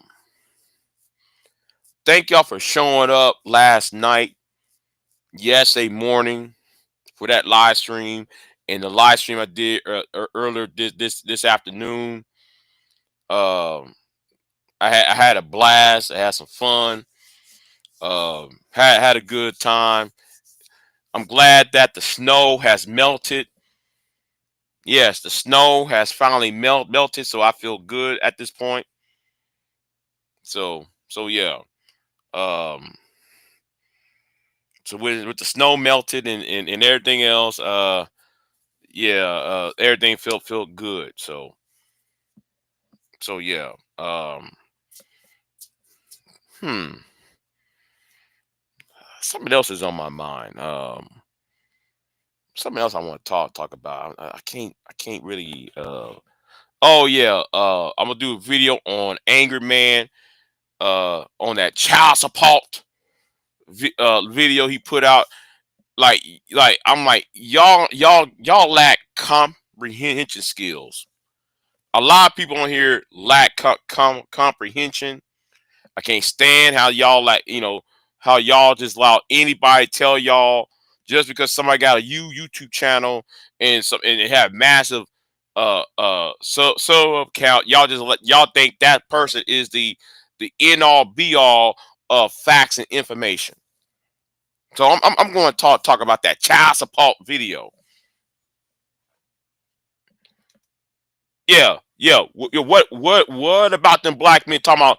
thank y'all for showing up last night, yesterday morning for that live stream, and the live stream I did earlier this afternoon. Um, I had a blast. I had some fun. Had a good time. I'm glad that the snow has melted. Yes, the snow has finally melted, so I feel good at this point. So yeah. Um, so with the snow melted and everything else, yeah, everything felt good. So yeah. Hmm. Something else is on my mind. Something else I want to talk about. I can't really. Oh yeah. I'm gonna do a video on Angry Man. On that child support video he put out. Like I'm like y'all lack comprehension skills. A lot of people on here lack comprehension. I can't stand how y'all how y'all just allow anybody tell y'all just because somebody got a YouTube channel and they have massive so account, y'all think that person is the end all be all of facts and information. So I'm going to talk about that child support video. Yeah, yeah. What about them black men talking about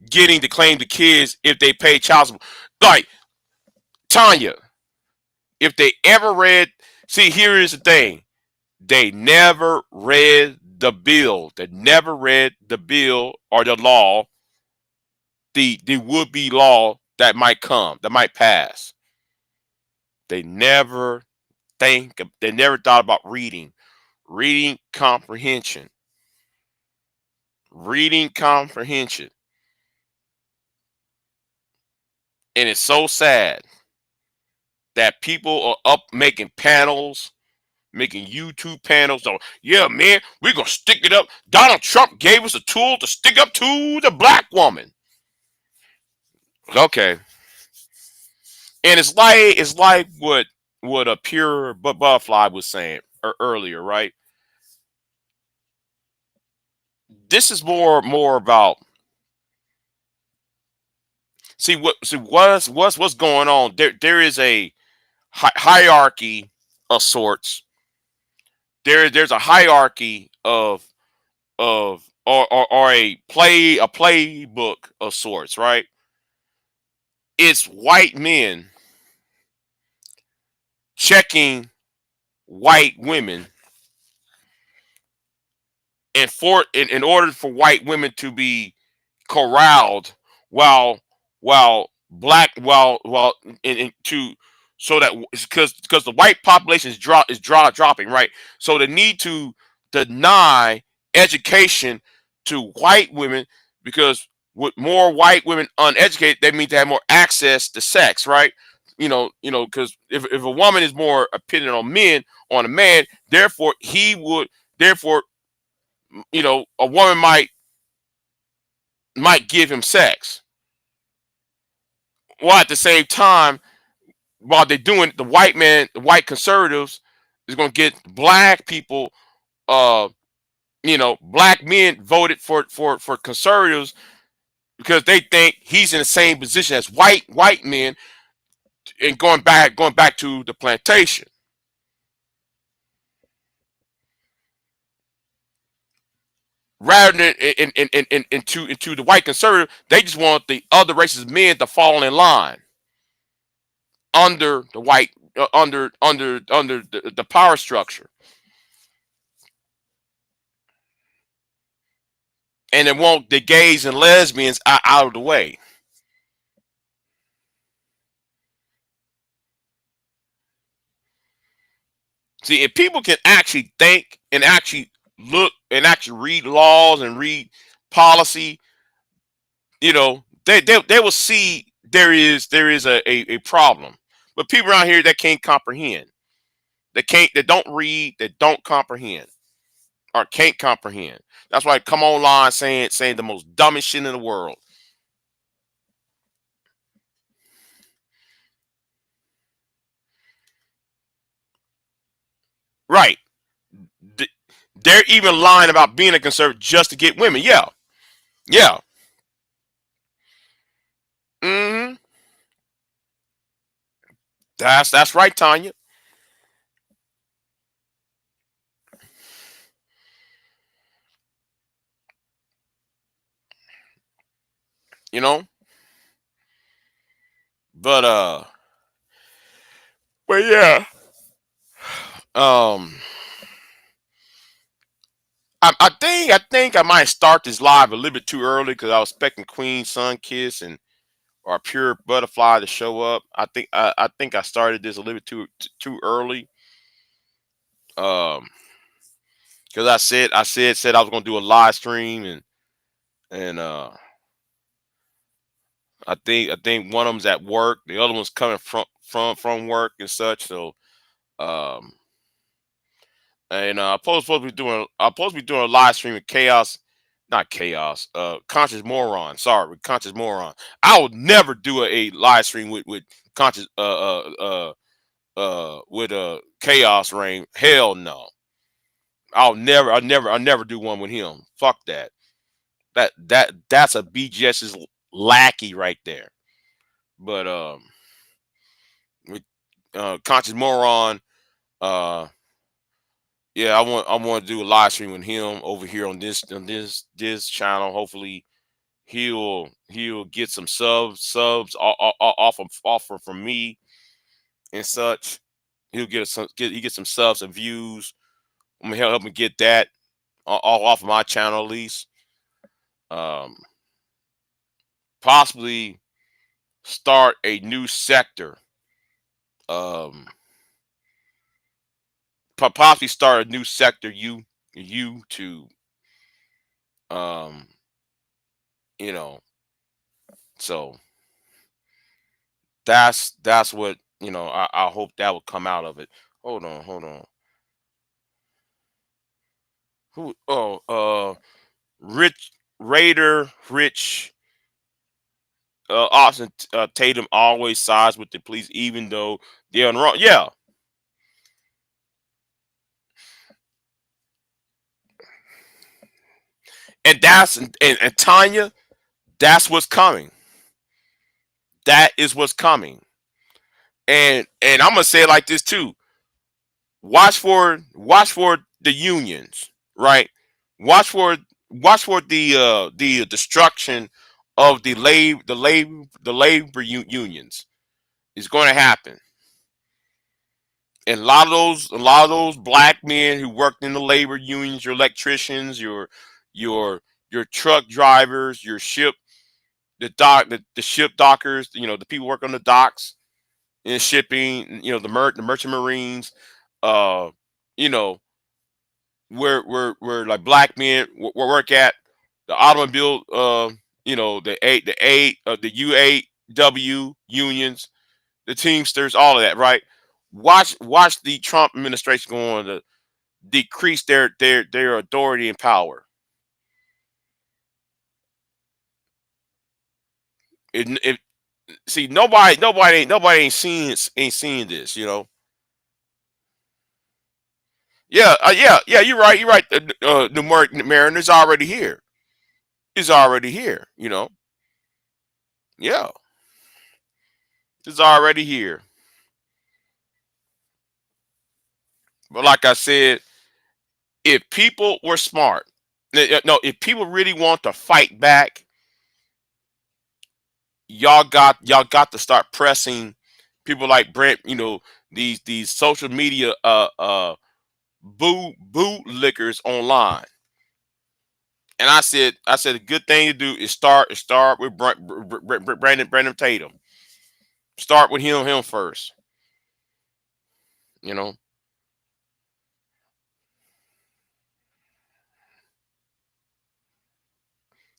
getting to claim the kids if they pay child support? Like, Tanya, if they ever read, see, here is the thing: they never read the bill. They never read the bill or the law, the would be law that might come, that might pass. They never they never thought about reading comprehension, reading comprehension. And it's so sad that people are up making panels, making YouTube panels. So, yeah, man, we're going to stick it up. Donald Trump gave us a tool to stick up to the black woman. Okay. And it's like what a pure butterfly was saying earlier, right? This is more about, what's going on. There is a hierarchy of sorts. There's a hierarchy of or a playbook of sorts, right? It's white men checking white women, and in order for white women to be corralled, while black while in to so that, because the white population dropping, right? So the need to deny education to white women, because with more white women uneducated, they mean to have more access to sex, right? Because if a woman is more dependent on a man, therefore therefore a woman might give him sex. While at the same time, while they're doing, the white conservatives is going to get black people, uh, black men voted for conservatives, because they think he's in the same position as white men, and going back to the plantation. Rather than into the white conservative, they just want the other races of men to fall in line under the white, under the power structure, and they want the gays and lesbians out of the way. See, if people can actually think and actually look and actually read laws and read policy, they will see there is a problem. But people around here that can't comprehend, that don't read, that don't comprehend, or can't comprehend. That's why I come online saying the most dumbest shit in the world. Right. They're even lying about being a conservative just to get women. Yeah. Yeah. hmm That's right, Tanya. You know, but yeah. Um, I think I might start this live a little bit too early, because I was expecting Queen Sun Kiss and or Pure Butterfly to show up. I think I started this a little bit too early. Um, because I said I was gonna do a live stream, and I think one of them's at work, the other one's coming from work and such. So, um, and I'm supposed to be doing a live stream with Chaos, not Chaos, Conscious Moron. Sorry, with Conscious Moron. I would never do a live stream with Conscious with Chaos Rain. Hell no. I'll never do one with him. Fuck that. That's a BGS's lackey right there. But with conscious moron, uh, yeah, I want to do a live stream with him over here on this channel. Hopefully, he'll get some subs offer from me and such. He'll get some subs and views. I'm gonna help him get that off of my channel at least. Um, Possibly start a new sector. Um, Possibly start a new sector. YouTube. Um, you know. So that's what I hope that will come out of it. Hold on. Who? Oh, Rich Raider Rich. Austin Tatum always sides with the police, even though they're on the wrong. Yeah, and Tanya, that's what's coming. That is what's coming. And I'm gonna say it like this too. Watch for the unions, right? Watch for the destruction of the labor unions. It's going to happen. And a lot of those black men who worked in the labor unions, your electricians, your your truck drivers, your the ship dockers, the people work on the docks in shipping, the merchant marines, uh, you know, where like black men work at the automobile, the UAW unions, the Teamsters, all of that, right? Watch the Trump administration go on to decrease their authority and power. It See, nobody ain't seeing this. Yeah. You're right. The Mariner's already here. Is already here. Yeah, it's already here. But like I said, if people were smart, no, if people really want to fight back, y'all got to start pressing people like Brent. These social media bootlickers online. And I said a good thing to do is start with Brandon Tatum. Start with him first. You know.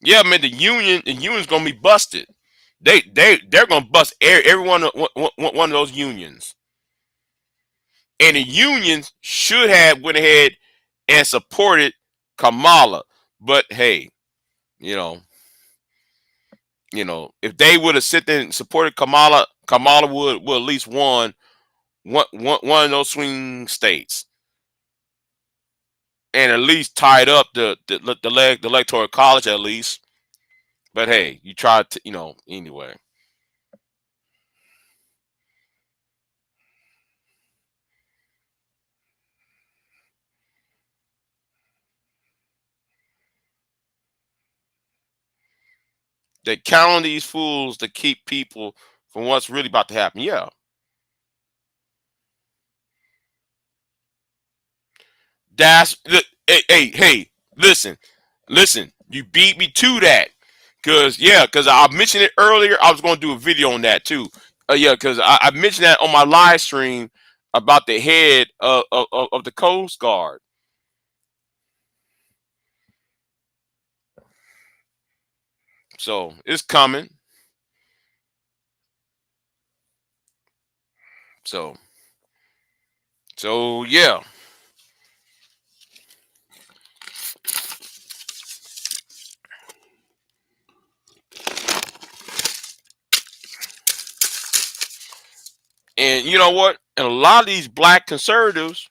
Yeah, man. The union's gonna be busted. They're gonna bust every one of those unions. And the unions should have went ahead and supported Kamala. But hey, you know, if they would have sit there and supported Kamala, Kamala would at least won one of those swing states, and at least tied up the electoral college at least. But hey, you tried to, anyway. They count on these fools to keep people from what's really about to happen. Yeah, hey, listen. You beat me to that, cause I mentioned it earlier. I was going to do a video on that too. Yeah, cause I mentioned that on my live stream about the head of the Coast Guard. So it's coming. So yeah. And you know what? And a lot of these black conservatives,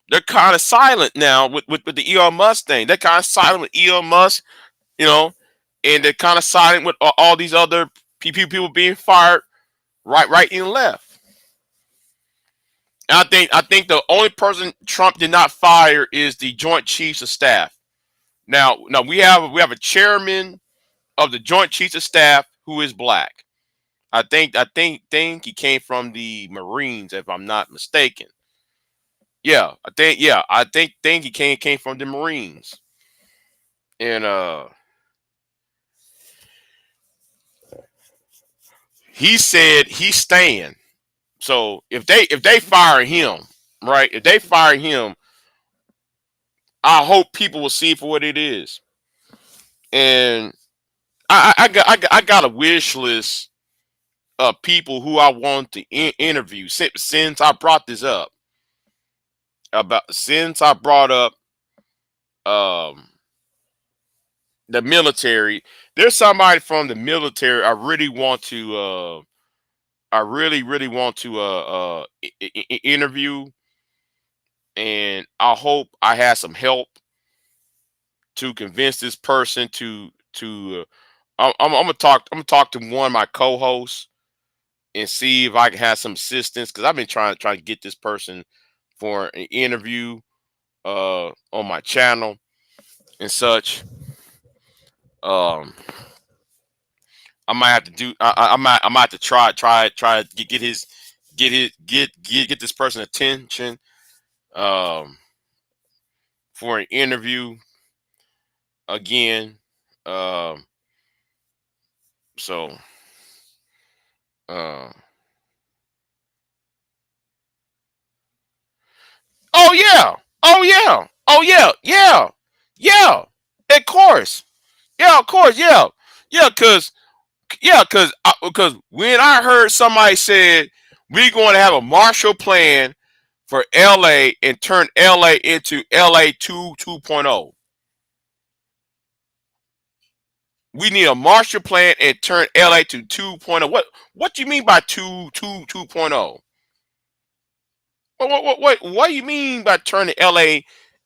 They're kind of silent now with the Elon Musk thing. They're kind of silent with Elon Musk, you know, and they're kind of silent with all these other people being fired right and left. And I think the only person Trump did not fire is the Joint Chiefs of Staff. Now we have a chairman of the Joint Chiefs of Staff who is black. I think he came from the Marines, if I'm not mistaken. I think he came from the Marines, and he said he's staying. So if they fire him, right? If they fire him, I hope people will see it for what it is. And I got a wish list of people who I want to interview since I brought this up since I brought up um the military. There's somebody from the military I really want to interview, and I hope I have some help to convince this person I'm gonna talk to one of my co-hosts and see if I can have some assistance, because I've been trying to get this person for an interview on my channel and such. Um, I might have to do. I might have to try to get this person attention um for an interview again. Um, so uh, oh yeah, oh yeah, oh yeah, yeah, yeah. Of course, yeah, of course, yeah, yeah. Because when I heard somebody said we're going to have a Marshall Plan for LA and turn LA into LA 2.0. We need a Marshall Plan and turn LA to 2.0. What do you mean by 2.0? What do you mean by turning LA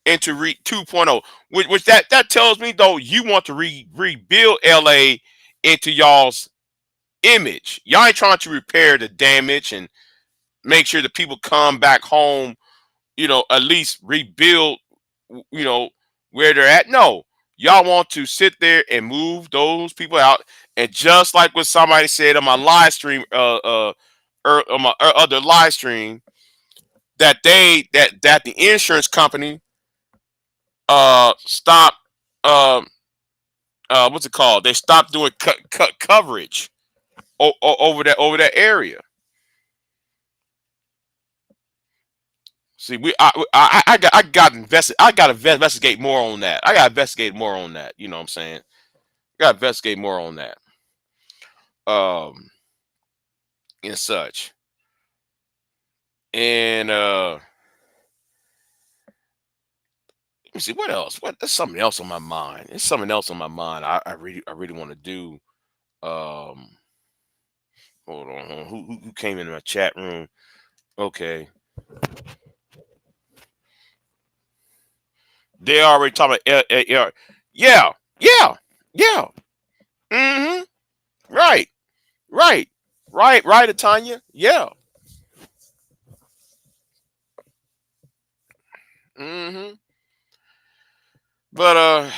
into 2.0? Which that tells me though you want to rebuild LA into y'all's image. Y'all ain't trying to repair the damage and make sure the people come back home, at least rebuild, you know, where they're at. No, y'all want to sit there and move those people out. And just like what somebody said on my live stream, on my other live stream, that the insurance company stopped, um what's it called? They stopped doing cut coverage over that area. See, I got to investigate more on that. I got to investigate more on that. You know what I'm saying? Got to investigate more on that. Um, and such. And let me see what else. There's something else on my mind. There's something else on my mind. I really want to do. Um, hold on. Who came into my chat room? Okay, they already talking about yeah, yeah, yeah. Mm-hmm. Right, right, right, Tanya. Yeah. Mm-hmm. But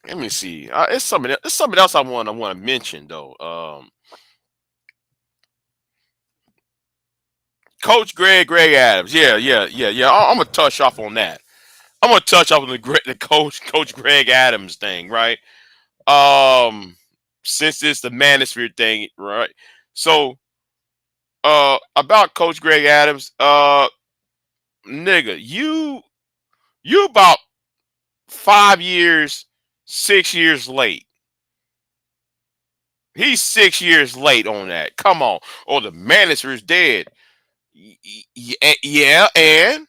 let me see. It's something else I want to mention though. Coach Greg Adams. Yeah, yeah, yeah, yeah. I'm gonna touch off on that. I'm gonna touch off on the Coach Greg Adams thing, right? Um, since it's the Manosphere thing, right? So, about Coach Greg Adams, nigga, you about 5 years, 6 years late. He's 6 years late on that. Come on. Oh, the Manosphere is dead. Yeah, and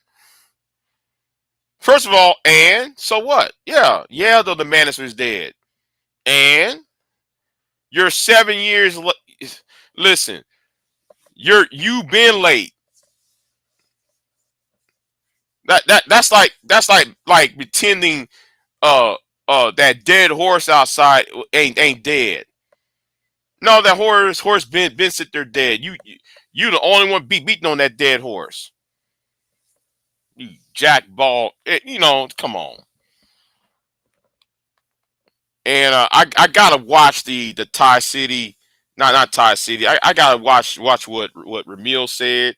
first of all, and so what? Yeah, yeah. Though the Manosphere is dead, and you're 7 years. Listen, you've been late. That's like pretending that dead horse outside ain't dead. No, that horse been sit there dead. You the only one beating on that dead horse. You jackball. Come on. And I gotta watch the Thai City, not Thai City. I gotta watch what Ramil said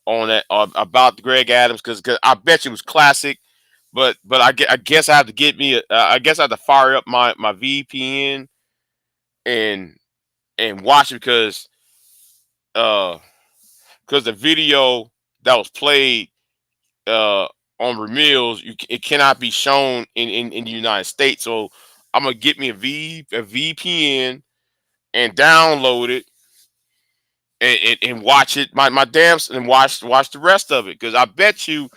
on that about Greg Adams because I bet you it was classic. But I guess I have to get me. I guess I have to fire up my VPN and watch it uh because the video that was played on Ramil's it cannot be shown in the United States. So I'm gonna get me a VPN and download it and watch it my damn and watch the rest of it because I bet you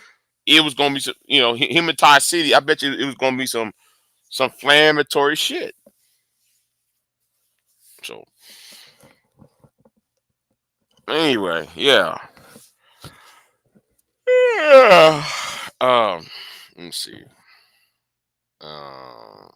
it was gonna be some, him and Thai City. I bet you it was gonna be some inflammatory shit. So anyway, yeah. Yeah. Let me see. Um,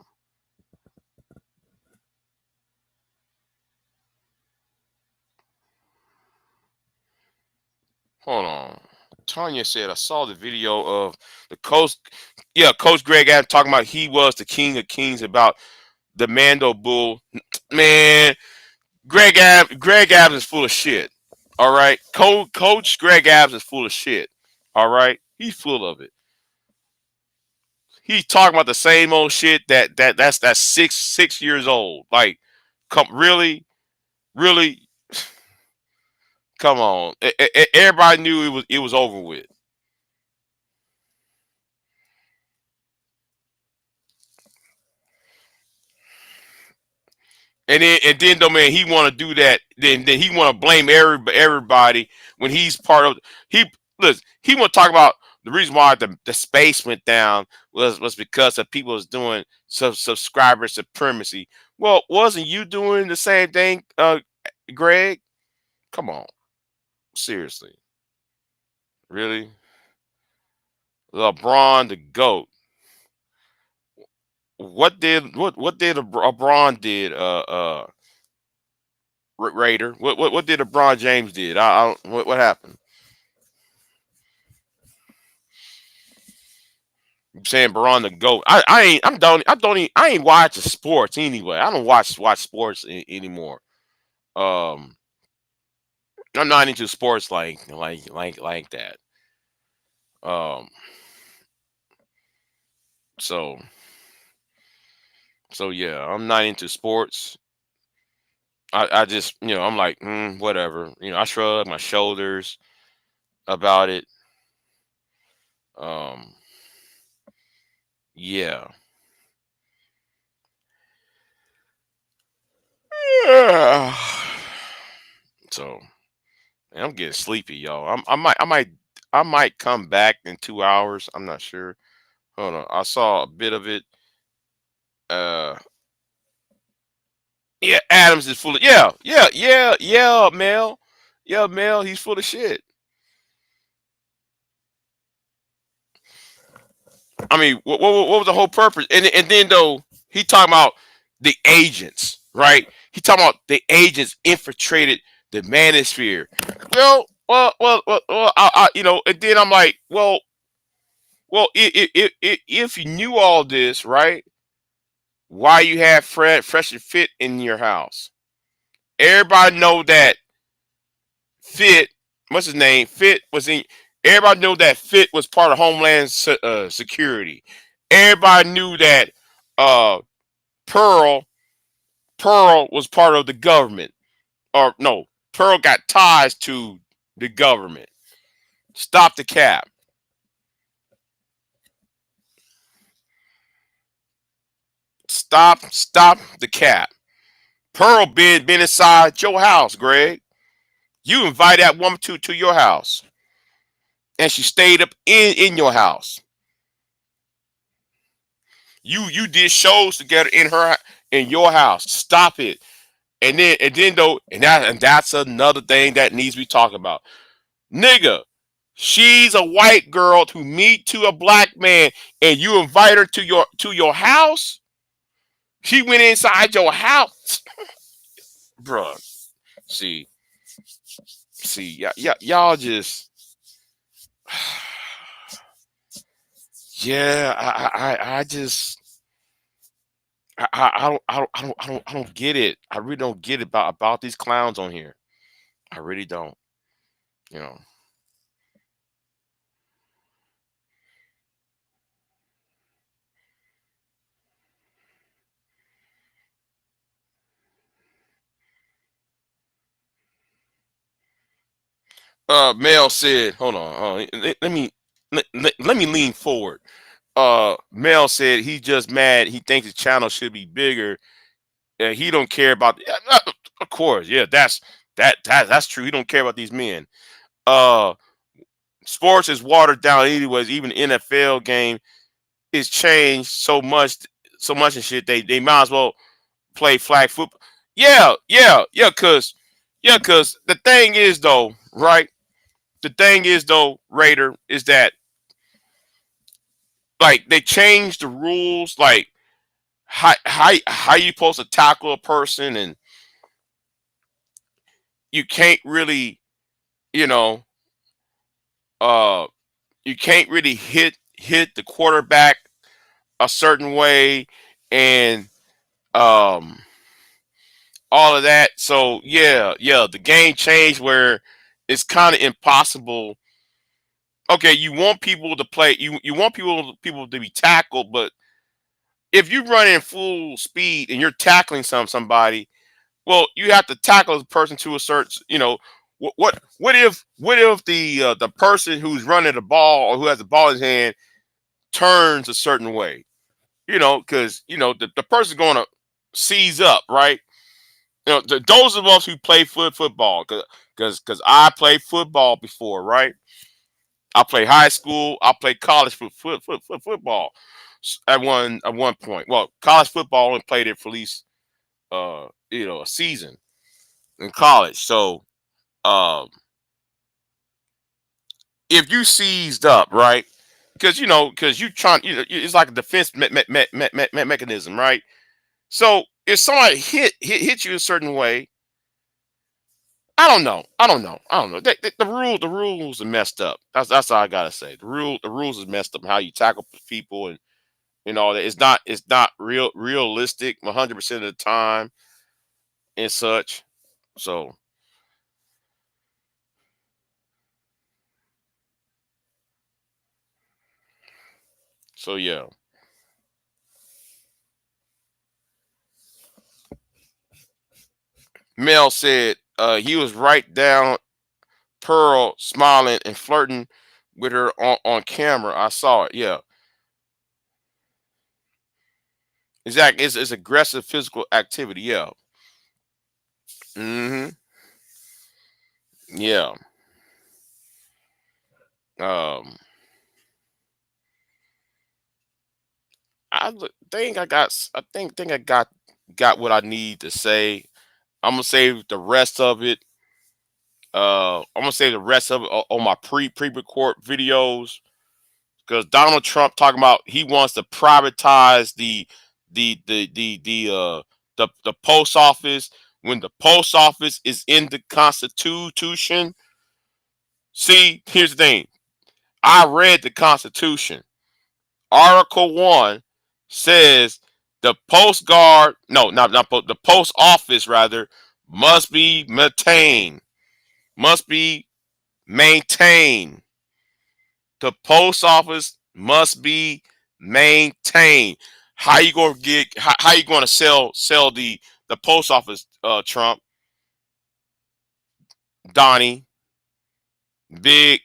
Hold on. Tanya said I saw the video of the coach. Yeah, Coach Greg Adams talking about he was the king of kings about the Mando Bull. Man, Greg Adams is full of shit. All right, Coach Greg Adams is full of shit. All right, he's full of it. He's talking about the same old shit that's 6 years old. Like, come really, come on. Everybody knew it was over with. And then though, man, he want to do that. Then he want to blame everybody when he's part of. He Listen. He want to talk about the reason why the space went down was because of people was doing subscriber supremacy. Well, wasn't you doing the same thing, Greg? Come on, seriously, really? LeBron the goat. What did LeBron did? Raider. What did LeBron James did? What happened? You saying LeBron the goat? I ain't. I don't. Even, I ain't watching sports anyway. I don't watch sports anymore. Um, I'm not into sports like that. Um, so yeah, I'm not into sports. I just I'm like whatever. I shrug my shoulders about it. Um, yeah. So man, I'm getting sleepy, y'all. I might come back in 2 hours. I'm not sure. Hold on. I saw a bit of it. Uh, yeah, Adams is full of Mel. Yeah, Mel. He's full of shit. I mean, what was the whole purpose? And then though he talking about the agents, right? He talking about the agents infiltrated the manosphere. And then I'm like, well, if you knew all this, right? Why you have Fresh and Fit in your house? Everybody know that Fit, what's his name? Fit was in. Everybody knew that Fit was part of Homeland Security. Everybody knew that uh, Pearl Pearl was part of the government, or no, Pearl got ties to the government. Stop the cap. Stop the cap. Pearl been inside your house, Greg. You invite that woman to your house, and she stayed up in your house. You did shows together in your house. Stop it. And then though, and that's another thing that needs to be talked about. Nigga, She's a white girl to meet to a black man, and you invite her to your house. She went inside your house, bruh. See, y'all just, yeah. I just, I don't get it. I really don't get it about these clowns on here. I really don't. You know. Mel said, hold on, let me lean forward. Mel said he's just mad. He thinks his channel should be bigger. He don't care about. Of course, yeah, that's true. He don't care about these men. Uh, Sports is watered down anyways. Even the NFL game is changed so much and shit. They might as well play flag football. Cause the thing is though, right? The thing is though, Raider, is that like they changed the rules, like how you supposed to tackle a person, and you can't really, you know, uh, you can't really hit the quarterback a certain way, and um, all of that. So yeah, the game changed where it's kind of impossible. Okay, you want people to play, you want people to be tackled, but if you run in full speed and you're tackling somebody, well, you have to tackle the person to a certain, what if the person who's running the ball or who has the ball in his hand turns a certain way, because the person's going to seize up, right? Those of us who play football, because I played football before, right? I played high school, I played college football at one point. Well, college football only played it for at least a season in college. So um, if you seized up, right? Because you trying, it's like a defense mechanism, right? So if somebody hit you a certain way, I don't know. The rules are messed up. That's all I gotta say. The rules is messed up. How you tackle people and all that. It's not realistic 100% of the time and such. So yeah. Mel said he was right down Pearl smiling and flirting with her on camera. I saw it. Yeah, exactly. It's aggressive physical activity. Yeah. Hmm. Yeah. Um. Think I got. Think I got what I need to say. I'm gonna save the rest of it. I'm gonna save the rest of it on my pre-record videos, because Donald Trump talking about he wants to privatize the post office, when the post office is in the Constitution. See, here's the thing. I read the Constitution. Article 1 says the post guard, no, the post office rather, must be maintained. Must be maintained. The post office must be maintained. How you gonna get? How you gonna sell the post office? Trump, Donnie, Big,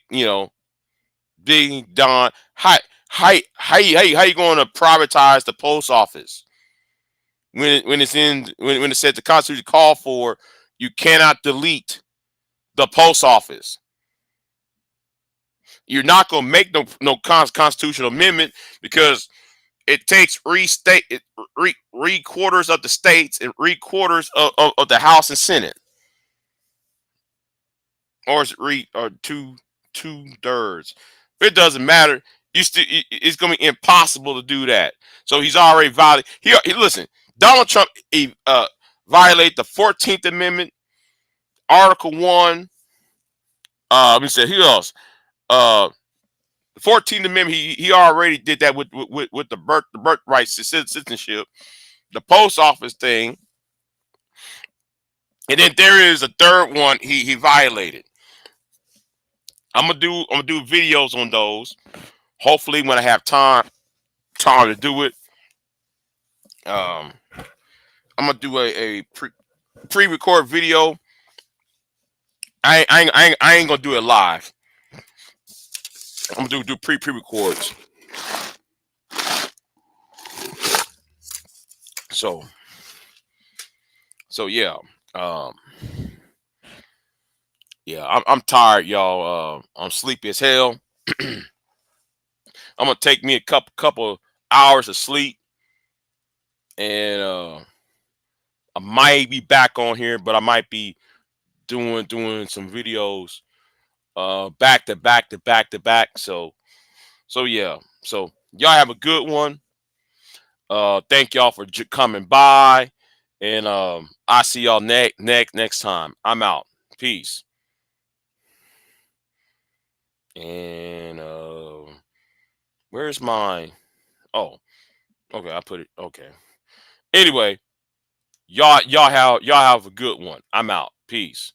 Big Don. How you going to privatize the post office when it's when it said the Constitution called for you cannot delete the post office. You're not gonna make no constitutional amendment, because it takes three quarters of the states and three quarters of the House and Senate, or is it or 2/3. It doesn't matter. It's going to be impossible to do that. So he's already violated. He listen. Donald Trump violated the 14th Amendment, Article 1. Let me say who else? The 14th Amendment. He already did that with the birthright citizenship, the post office thing, and then there is a third one he violated. I'm gonna do videos on those. Hopefully, when I have time to do it, I'm gonna do a pre-record video. I ain't gonna do it live. I'm gonna do pre-records. So yeah, I'm tired, y'all. I'm sleepy as hell. I'm gonna take me a couple hours of sleep, and I might be back on here, but I might be doing some videos back to back. So yeah. So y'all have a good one. Thank y'all for coming by, and I see y'all next time. I'm out. Peace. And where's mine? Oh, okay. I put it. Okay. Anyway, y'all have a good one. I'm out. Peace.